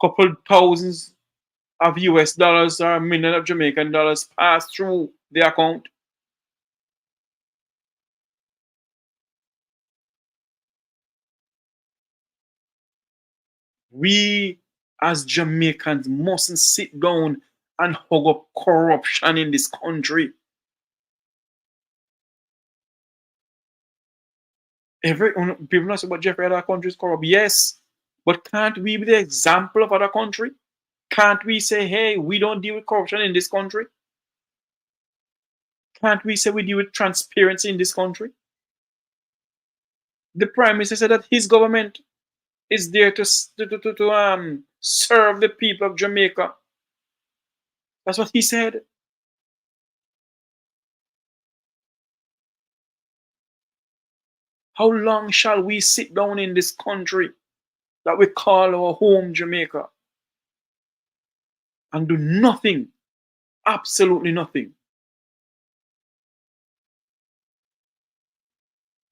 couple thousands of US dollars or million of Jamaican dollars pass through the account. We as Jamaicans mustn't sit down and hug up corruption in this country. People know about Jeffrey other countries corrupt. Yes, but can't we be the example of other country? Can't we say, hey, we don't deal with corruption in this country? Can't we say we deal with transparency in this country? The Prime Minister said that his government is there to serve the people of Jamaica. That's what he said. How long shall we sit down in this country that we call our home, Jamaica, and do nothing, absolutely nothing?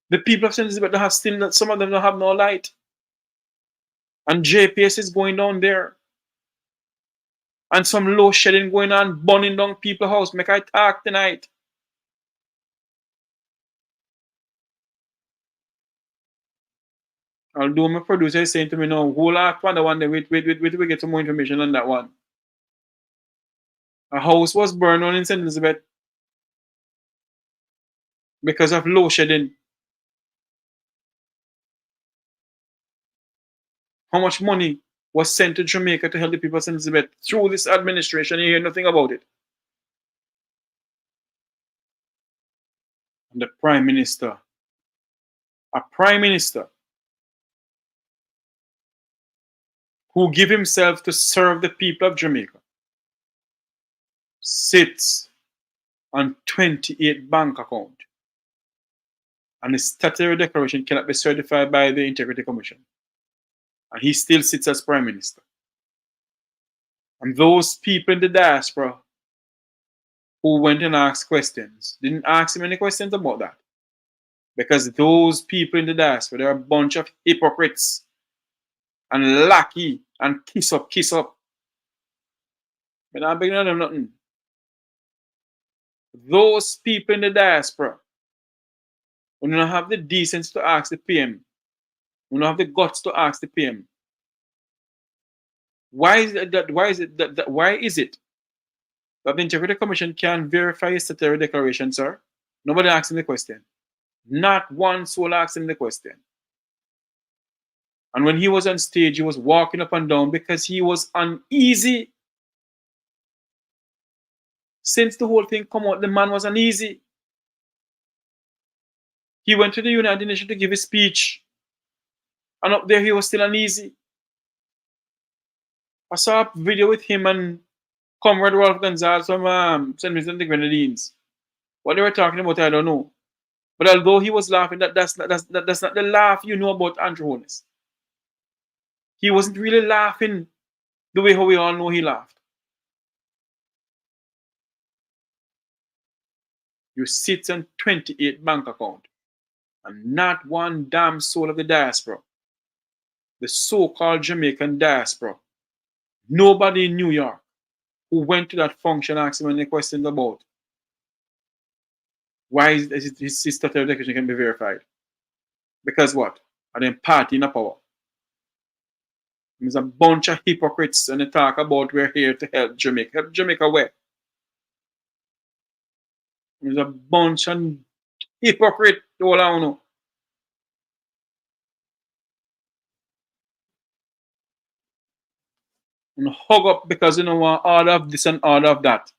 The people of St. Elizabeth have still, some of them don't have no light. And JPS is going down there. And some low shedding going on, burning down people's house. Make I talk tonight. Although my producer is saying to me now, hold on for the one, wait, we get some more information on that one. A house was burned down in St. Elizabeth because of low shedding. How much money was sent to Jamaica to help the people of St. Elizabeth through this administration? You hear nothing about it. And the Prime Minister, a Prime Minister who give himself to serve the people of Jamaica, sits on 28 bank account, and the statutory declaration cannot be certified by the Integrity Commission. And he still sits as Prime Minister. And those people in the diaspora who went and asked questions didn't ask him any questions about that. Because those people in the diaspora, they're a bunch of hypocrites and lackey and kiss up. But I'm begging them nothing. Those people in the diaspora who don't have the decency to ask the PM, who don't have the guts to ask the PM, why is it that the Integrity Commission can verify his statutory declaration, sir? Nobody asked him the question. Not one soul asked him the question. And when he was on stage, he was walking up and down because he was uneasy. Since the whole thing come out, the man was uneasy. He went to the United Nations to give his speech. And up there, he was still uneasy. I saw a video with him and Comrade Rolf Gonzalez from St. Vincent and the Grenadines. What they were talking about, I don't know. But although he was laughing, that's not the laugh you know about Andrew Holness. He wasn't really laughing the way how we all know he laughed. You sit on 28 bank account and not one damn soul of the diaspora, the so-called Jamaican diaspora, nobody in New York who went to that function asked him any questions about why his statutory declaration can be verified. Because what? Are they party in the power? There's a bunch of hypocrites and they talk about we're here to help Jamaica. Help Jamaica where? There's a bunch of hypocrites all I know. And hug up because you know want order of this and order of that.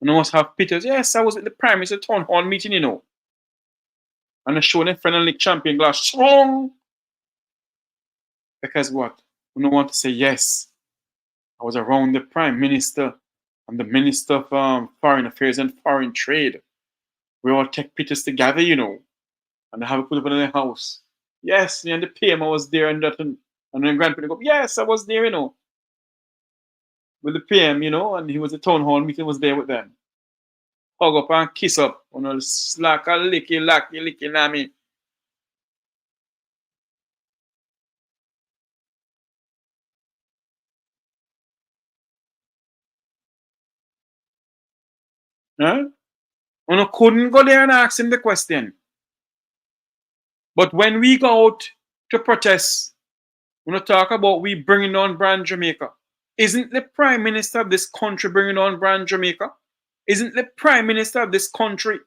And I must have pictures. Yes, I was at the Prime Minister town hall meeting, you know. And I showed them friend league champion glass strong. Because what? We don't want to say yes. I was around the Prime Minister and the Minister of Foreign Affairs and Foreign Trade. We all take pictures together, you know, and have it put up in the house. Yes, and the PM I was there and that, and then grandparents go, yes, I was there, you know, with the PM, you know, and he was at town hall meeting, was there with them. Hug up and kiss up, you know, slack a licky, na me. Huh? You couldn't go there and ask him the question. But when we go out to protest, we talk about we bringing on brand Jamaica. Isn't the Prime Minister of this country bringing on brand Jamaica? Isn't the Prime Minister of this country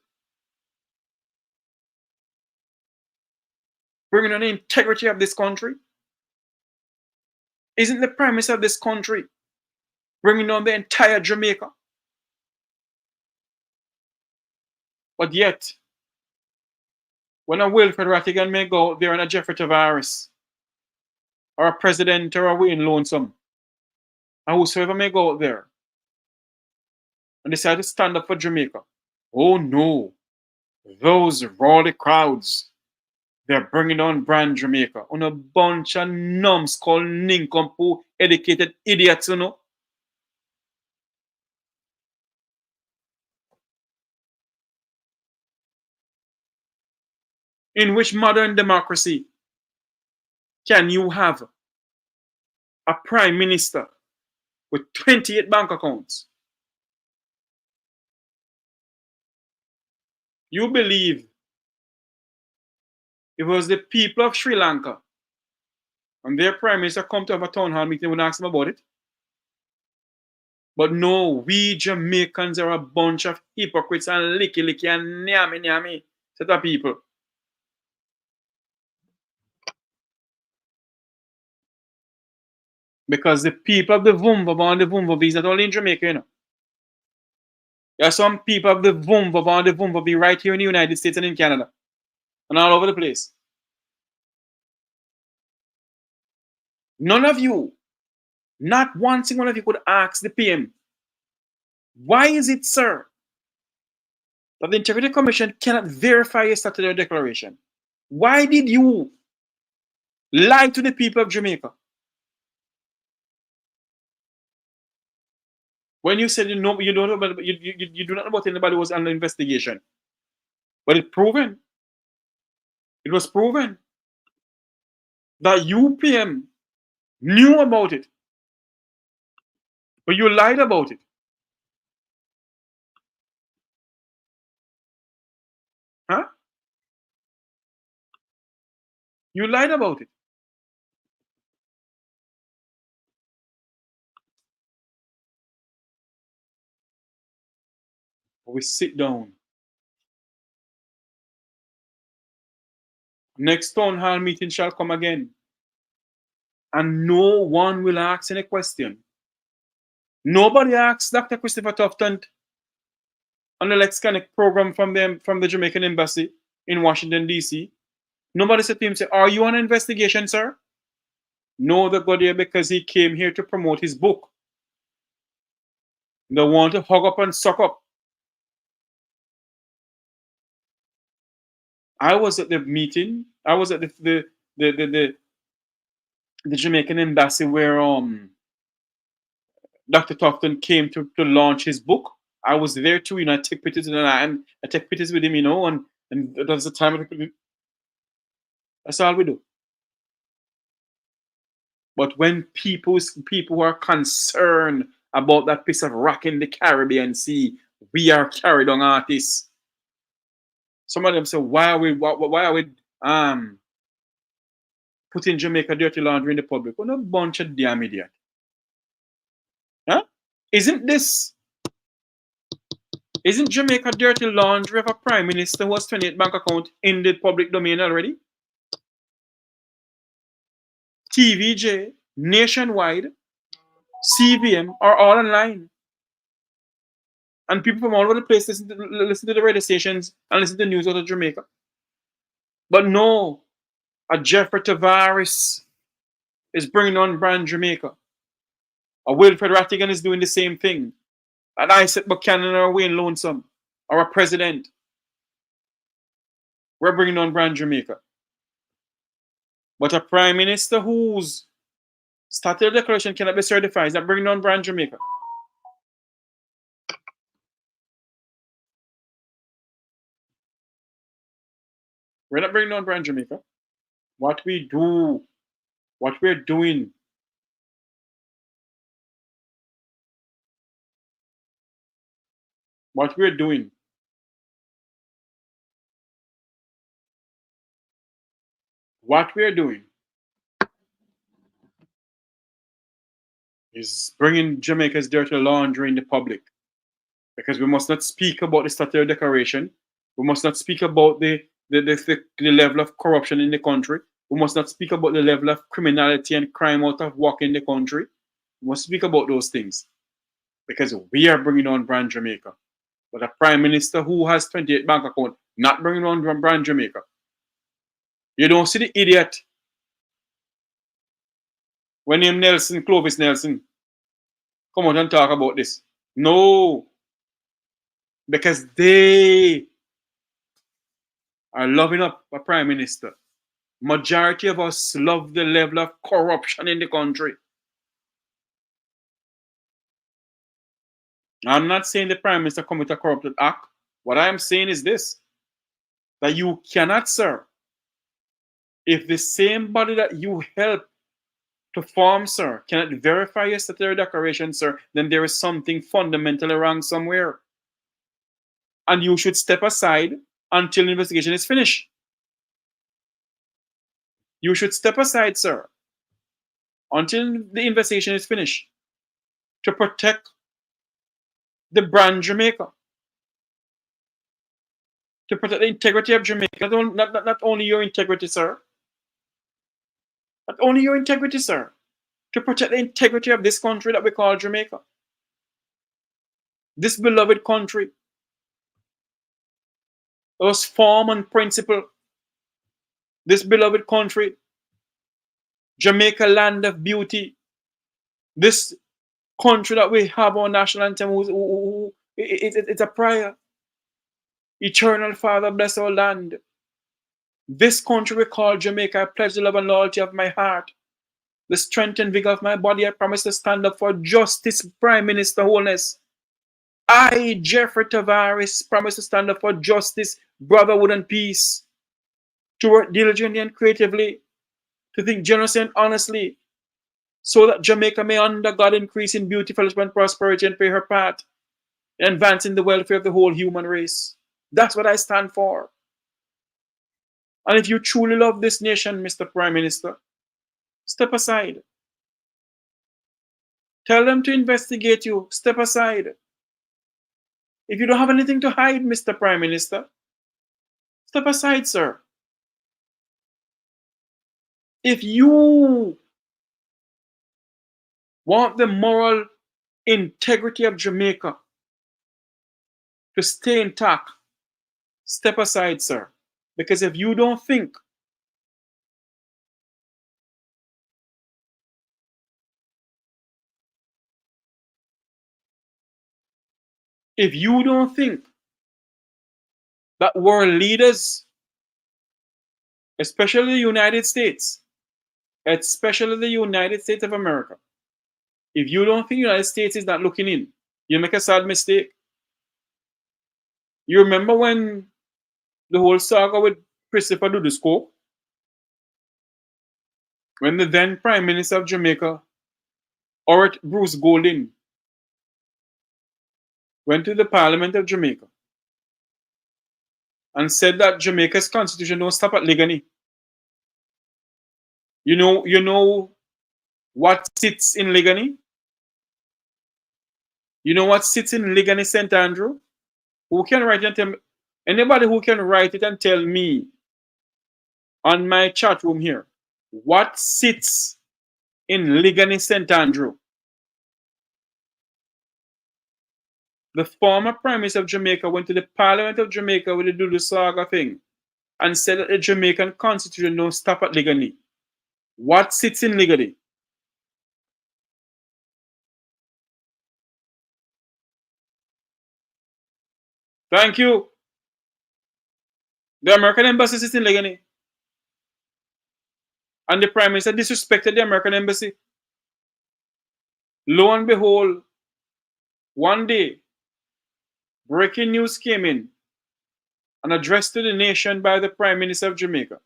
bringing on the integrity of this country? Isn't the Prime Minister of this country bringing on the entire Jamaica? But yet, when a Wilfred Rattigan may go out there and a Jeffrey Tavares, or a President or a Wayne Lonesome, and whosoever may go out there and decide to stand up for Jamaica, oh no, those rowdy crowds, they're bringing on brand Jamaica on a bunch of numbskull, nincompoop, educated idiots, you know. In which modern democracy can you have a prime minister with 28 bank accounts? You believe if it was the people of Sri Lanka and their prime minister come to have a town hall meeting, we would ask them about it? But no, we Jamaicans are a bunch of hypocrites and licky and nyami set of people. Because the people of the Vumva and the Vumva is not only in Jamaica, you know. There are some people of the Vumva and the Vumva be right here in the United States and in Canada. And all over the place. None of you, not one single one of you could ask the PM, why is it, sir, that the Integrity Commission cannot verify a statutory declaration? Why did you lie to the people of Jamaica? When you said you don't know about, you do not know about anybody who was under investigation. But it was proven that you, PM, knew about it. But you lied about it. Huh? You lied about it. We sit down. Next town hall meeting shall come again. And no one will ask any question. Nobody asks Dr. Christopher Tufton on the Lex Connect program from the Jamaican Embassy in Washington, D.C. Nobody said to him, say, are you on an investigation, sir? No, they got there because he came here to promote his book. They want to hug up and suck up. I was at the meeting. I was at the Jamaican Embassy where Dr. Tufton came to launch his book. I was there too, you know. I take pictures and I take pictures with him, you know, and that was the time. That's all we do. But when people who are concerned about that piece of rock in the Caribbean Sea, we are carried on artists. Some of them say, why are we putting Jamaica dirty laundry in the public? What a bunch of damn idiot. Huh? Isn't Jamaica dirty laundry of a prime minister who has 28 bank account in the public domain already? TVJ, Nationwide, CVM are all online. And people from all over the place listen to the radio stations and listen to news out of Jamaica. But no, a Jeffrey Tavares is bringing on brand Jamaica. A Wilfred Rattigan is doing the same thing. An Isaac Buchanan or Wayne Lonesome or a president We're bringing on brand Jamaica. But a prime minister whose statute declaration cannot be certified is not bringing on brand Jamaica. We're not bringing on brand Jamaica. What we do, what we're doing, what we're doing is bringing Jamaica's dirty laundry in the public. Because we must not speak about the statutory declaration. We must not speak about the level of corruption in the country. We must not speak about the level of criminality and crime out of work in the country. We must speak about those things. Because we are bringing on brand Jamaica. But a prime minister who has 28 bank accounts, not bringing on brand Jamaica. You don't see the idiot when named Nelson, Clovis Nelson, come out and talk about this. No. Because they are loving up a prime minister. Majority of us love the level of corruption in the country. I'm not saying the prime minister commit a corrupted act. What I am saying is this, that you cannot, sir, if the same body that you help to form, sir, cannot verify your statutory declaration, sir, then there is something fundamentally wrong somewhere. And you should step aside until the investigation is finished. You should step aside, sir, until the investigation is finished to protect the brand Jamaica, to protect the integrity of Jamaica. Not only your integrity, sir. Not only your integrity, sir. To protect the integrity of this country that we call Jamaica. This beloved country. It was form and principle. This beloved country. Jamaica, land of beauty. This country that we have our national anthem, it's a prayer. Eternal Father, bless our land. This country we call Jamaica, I pledge the love and loyalty of my heart. The strength and vigor of my body, I promise to stand up for justice, Prime Minister Holness. I, Jeffrey Tavares, promise to stand up for justice, brotherhood, and peace. To work diligently and creatively, to think generously and honestly, so that Jamaica may under God increase in beauty, fellowship, and prosperity and play her part in advancing the welfare of the whole human race. That's what I stand for. And if you truly love this nation, Mr. Prime Minister, step aside. Tell them to investigate you. Step aside. If you don't have anything to hide, Mr. Prime Minister, step aside, sir. If you want the moral integrity of Jamaica to stay intact, step aside, sir. Because if you don't think that world leaders, especially the United States of America, if you don't think the United States is not looking in, you make a sad mistake. You remember when the whole saga with Christopher Dudusco, when the then Prime Minister of Jamaica, Orit Bruce Golding, went to the Parliament of Jamaica and said that Jamaica's constitution don't stop at Ligani. You know what sits in Ligani? You know what sits in Ligani St. Andrew? Who can write it and tell me? Anybody who can write it and tell me on my chat room here, what sits in Ligani St. Andrew? The former Prime Minister of Jamaica went to the Parliament of Jamaica with the Dudu Saga thing and said that the Jamaican constitution don't stop at Ligani. What sits in Ligani? Thank you. The American embassy is in Legani. And the Prime Minister disrespected the American embassy. Lo and behold, one day, breaking news came in, an address to the nation by the Prime Minister of Jamaica.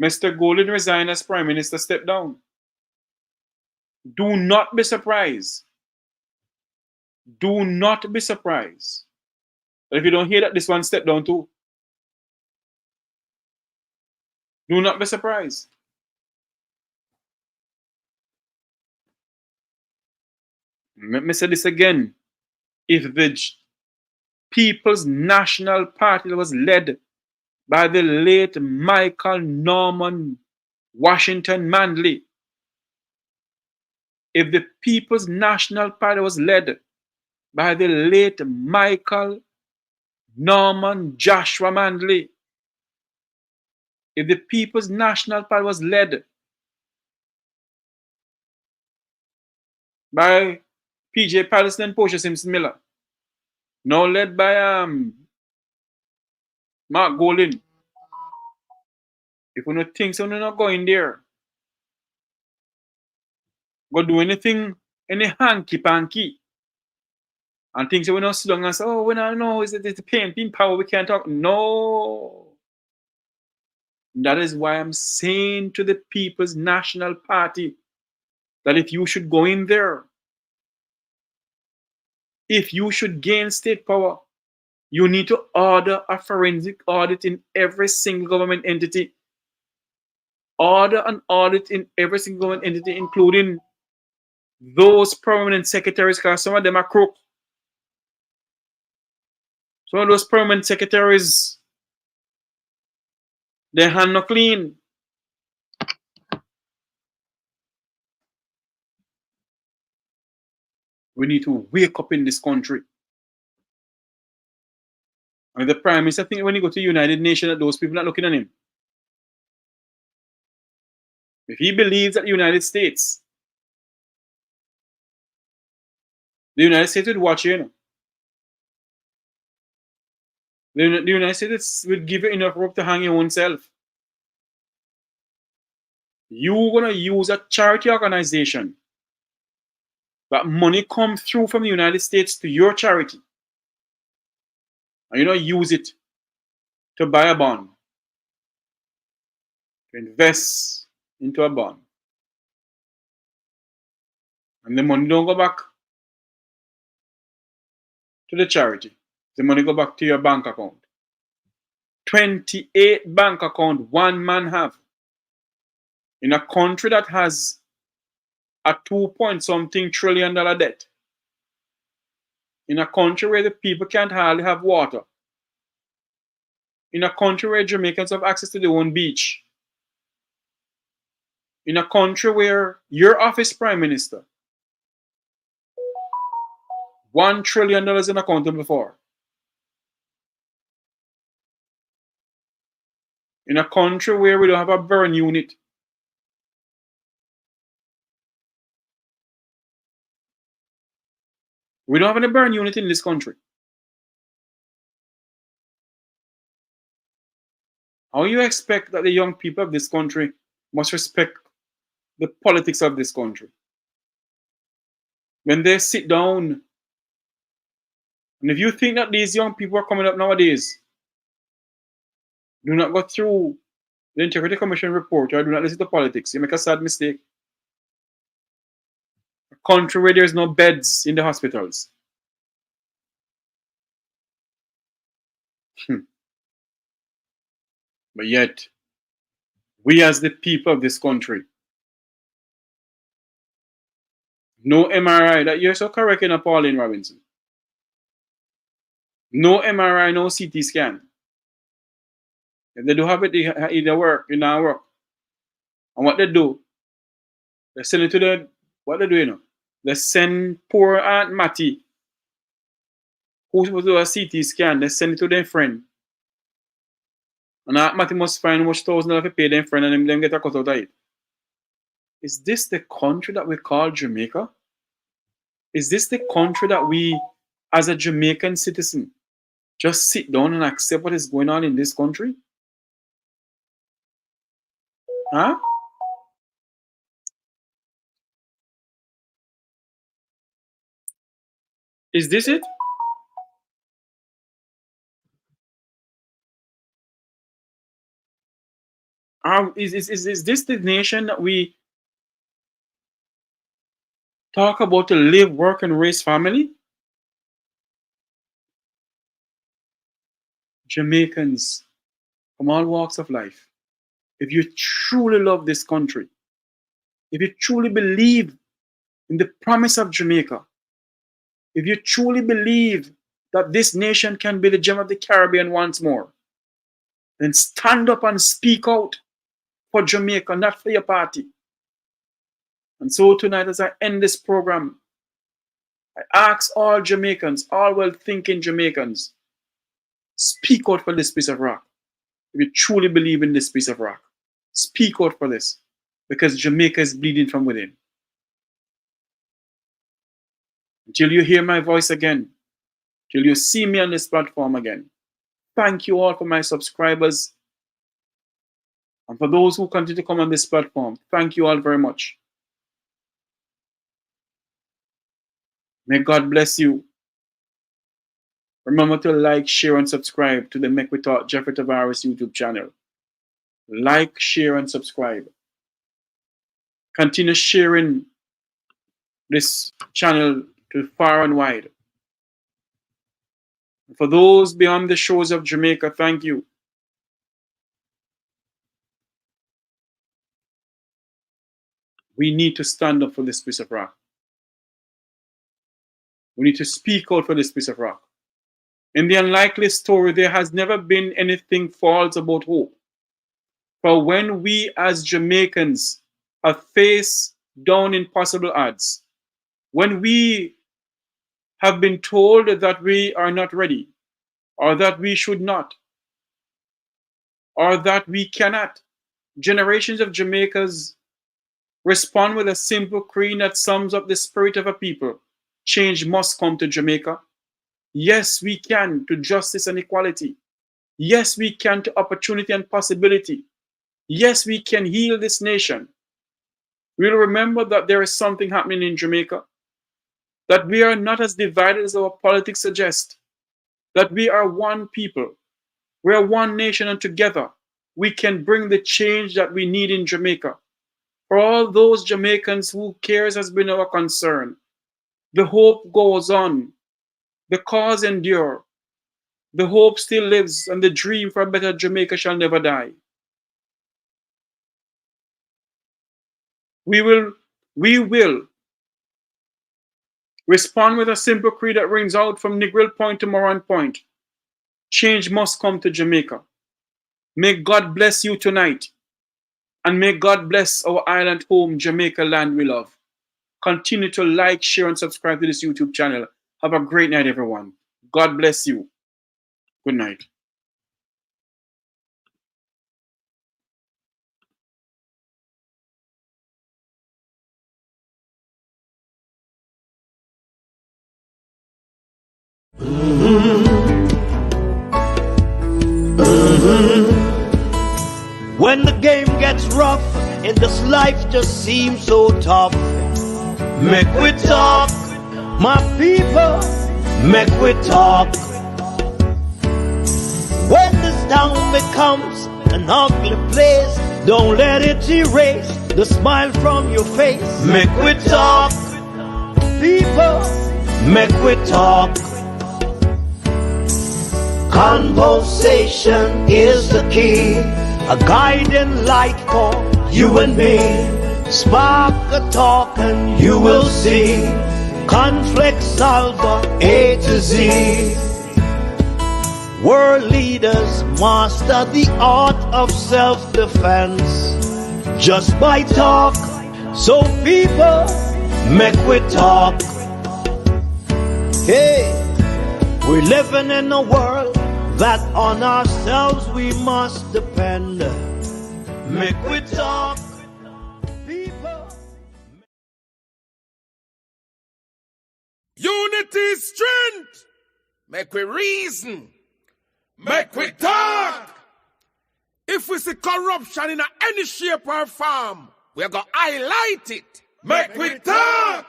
Mr. Golden resigned as Prime Minister, stepped down. Do not be surprised. Do not be surprised. If you don't hear that, this one stepped down too. Do not be surprised. Let me say this again. If the People's National Party was led by the late Michael Norman Washington Manley, if the People's National Party was led by the late Michael Norman Joshua Manley, if the People's National Party was led by PJ Patterson and Portia Simpson Miller, now led by Mark Golden, if we don't think so, we're not going there. Go do anything, any hanky-panky, and think so we're not sit down and say, oh, we don't know, is it pain power, we can't talk. No. That is why I'm saying to the People's National Party that if you should go in there, if you should gain state power, you need to order a forensic audit in every single government entity. Order an audit in every single government entity, including those permanent secretaries, because some of them are crook. Some of those permanent secretaries, their hand not clean. We need to wake up in this country. And the Prime Minister think when he go to the United Nations that those people are not looking at him. If he believes that the United States would watch you, The United States would give you enough rope to hang your own self. You're going to use a charity organization that money comes through from the United States to your charity. And you don't use it to buy a bond, to invest into a bond. And the money don't go back to the charity. The money go back to your bank account. 28 bank account one man have. In a country that has a 2-point-something trillion debt. In a country where the people can't hardly have water. In a country where Jamaicans have access to their own beach. In a country where your office Prime Minister, $1 trillion in account before. In a country where we don't have a burn unit. We don't have any burn unit in this country. How you expect that the young people of this country must respect the politics of this country? When they sit down, and if you think that these young people are coming up nowadays, do not go through the Integrity Commission report or do not listen to politics. You make a sad mistake. A country where there's no beds in the hospitals. But yet, we as the people of this country, no MRI, that you're so correct in Pauline Robinson. No MRI, no CT scan. If they do have it, they either work, it not work. And what they do, they send it to the, what they do, you know? They send poor Aunt Mattie, who's supposed to do a CT scan, they send it to their friend. And Aunt Mattie must find how much $1,000 to pay their friend and them get a cut out of it. Is this the country that we call Jamaica? Is this the country that we, as a Jamaican citizen, just sit down and accept what is going on in this country? Huh? Is this it? Is this the nation that we talk about to live, work, and raise family? Jamaicans from all walks of life, if you truly love this country, if you truly believe in the promise of Jamaica, if you truly believe that this nation can be the gem of the Caribbean once more, then stand up and speak out for Jamaica, not for your party. And so tonight, as I end this program, I ask all Jamaicans, all well-thinking Jamaicans, speak out for this piece of rock. If you truly believe in this piece of rock, speak out for this, because Jamaica is bleeding from within. Until you hear my voice again, till you see me on this platform again, thank you all for my subscribers. And for those who continue to come on this platform, thank you all very much. May God bless you. Remember to like, share, and subscribe to the Mek Wi Talk Jeffrey Tavares YouTube channel. Like, share, and subscribe. Continue sharing this channel to far and wide. For those beyond the shores of Jamaica, thank you. We need to stand up for this piece of rock. We need to speak out for this piece of rock. In the unlikely story, there has never been anything false about hope. For when we as Jamaicans have faced down impossible odds, when we have been told that we are not ready, or that we should not, or that we cannot, generations of Jamaicans respond with a simple creed that sums up the spirit of a people. Change must come to Jamaica. Yes, we can to justice and equality. Yes, we can to opportunity and possibility. Yes, we can heal this nation. We'll remember that there is something happening in Jamaica, that we are not as divided as our politics suggest, that we are one people, we are one nation, and together we can bring the change that we need in Jamaica. For all those Jamaicans who cares has been our concern, the hope goes on, the cause endure, the hope still lives, and the dream for a better Jamaica shall never die. We will respond with a simple creed that rings out from Negril Point to Moran Point. Change must come to Jamaica. May God bless you tonight. And may God bless our island home, Jamaica land we love. Continue to like, share, and subscribe to this YouTube channel. Have a great night, everyone. God bless you. Good night. When the game gets rough and this life just seems so tough, Mek Wi Talk, my people, Mek Wi Talk. When this town becomes an ugly place, don't let it erase the smile from your face. Mek Wi Talk, people, Mek Wi Talk. Conversation is the key, a guiding light for you and me. Spark a talk and you will see. Conflict solver A to Z. World leaders master the art of self-defense just by talk. So people, Mek Wi Talk. Hey, we're living in a world that on ourselves we must depend. Mek Wi Talk, people. Unity, strength. Make we reason. Mek Wi Talk. If we see corruption in any shape or form, we're going to highlight it. Mek Wi Talk.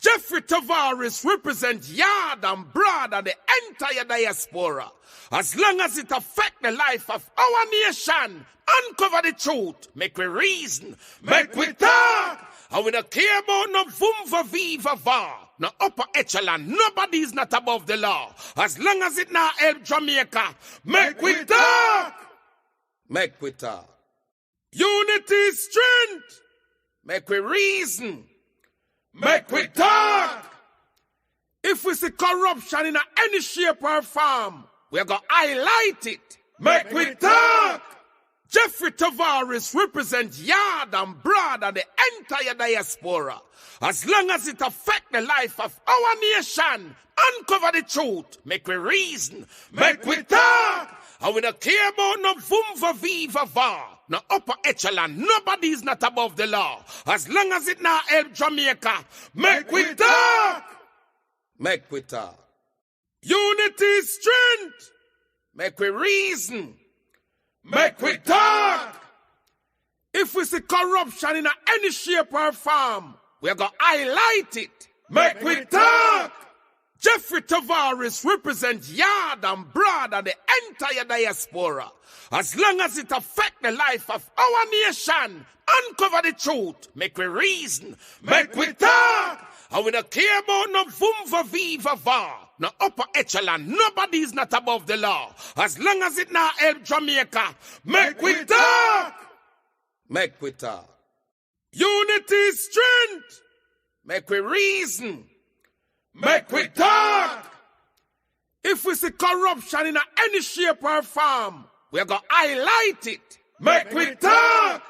Jeffrey Tavares represents yard and broad and the entire diaspora. As long as it affects the life of our nation, uncover the truth, make we reason, Mek Wi Talk. And we don't care about no vumva viva va, no upper echelon, nobody is not above the law. As long as it not help Jamaica, Mek Wi Talk. Mek Wi Talk. Unity is strength, make we reason, Mek Wi Talk. If we see corruption in any shape or form, we're going to highlight it. Mek Wi Talk. Jeffrey Tavares represents yard and broad and the entire diaspora. As long as it affects the life of our nation, uncover the truth, make we reason, Mek Wi Talk. And we don't care about no vumva viva va, no upper echelon, nobody is not above the law. As long as it not help Jamaica, Mek Wi Talk. Mek Wi Talk. Unity is strength, make we reason, Mek Wi Talk. If we see corruption in any shape or form, we're going to highlight it. Mek Wi Talk. Jeffrey Tavares represents yard and broad and the entire diaspora. As long as it affects the life of our nation, uncover the truth, make we reason, Mek Wi Talk. And we don't care about no vumva viva va, no upper echelon, nobody is not above the law. As long as it not help Jamaica, Mek Wi Talk. Mek Wi Talk. Unity is strength, make we reason, Mek Wi Talk. If we see corruption in any shape or form, we're going to highlight it. Mek Wi Talk.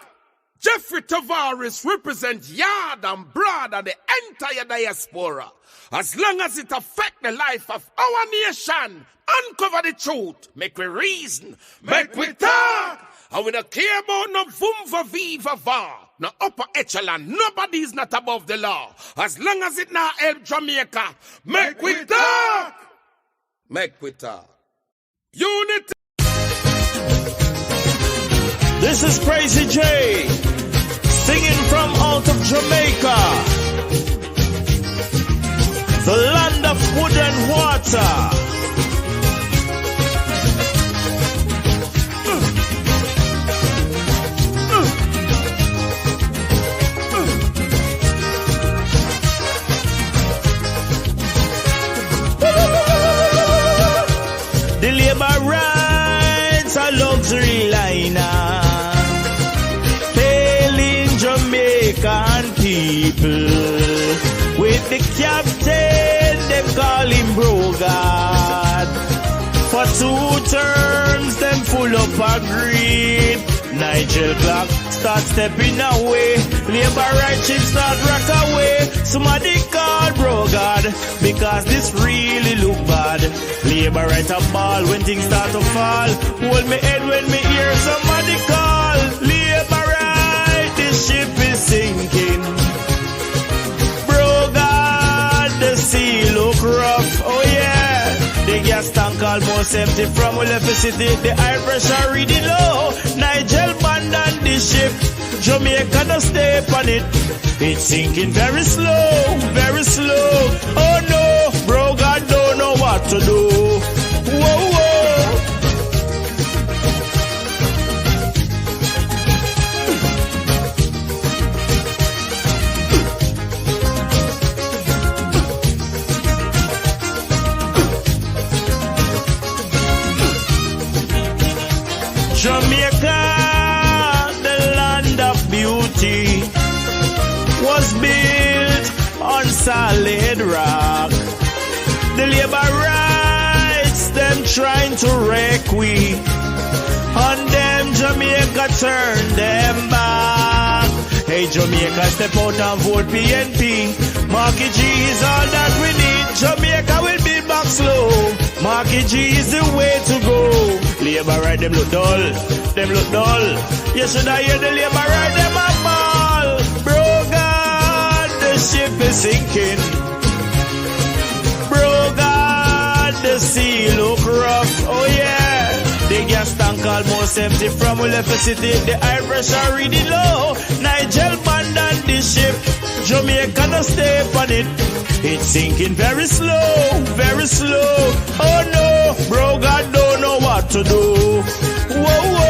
Jeffrey Tavares represents yard and broad and the entire diaspora. As long as it affects the life of our nation, uncover the truth, make we reason, Mek Wi Talk. And we don't care about no vumva viva va, no upper echelon, nobody is not above the law. As long as it not help Jamaica, Mek Wi Talk. Mek Wi Talk. Unity. This is Crazy J, singing from out of Jamaica, the land of wood and water. The labor rights are luxury liner, Jamaican people. With the captain, them call him Brogard. For 2 terms, them full up a greed. Nigel Clark start stepping away. Labor right chief start rock away. Somebody call Brogard, because this really look bad. Labor right a ball when things start to fall. Hold me head when me hear somebody call. Labor right, this ship is sinking. Brogard, the sea look rough. Oh yeah. The gas tank almost empty from we left the city. The high pressure really low. Nigel abandoned the ship. Jamaica don't stay on it. It's sinking very slow, very slow. Oh no, Brogard don't know what to do. Whoa, whoa. Jamaica, the land of beauty, was built on solid rock. The labor rights, them trying to wreck we. On them, Jamaica turn them back. Hey, Jamaica, step out and vote PNP. Marky G is all that we need. Jamaica will be back slow. Marky G is the way to go. Labor right, them look dull. Them look dull. You should have hear the labor right, them a ball. Brogard, the ship is sinking. Brogard, the sea look rough. Oh yeah. almost empty from we left the city. The high pressure really low. Nigel abandoned the ship. Jamaica no stay on it. It's sinking very slow, very slow. Oh no, bro, God don't know what to do. Whoa, whoa.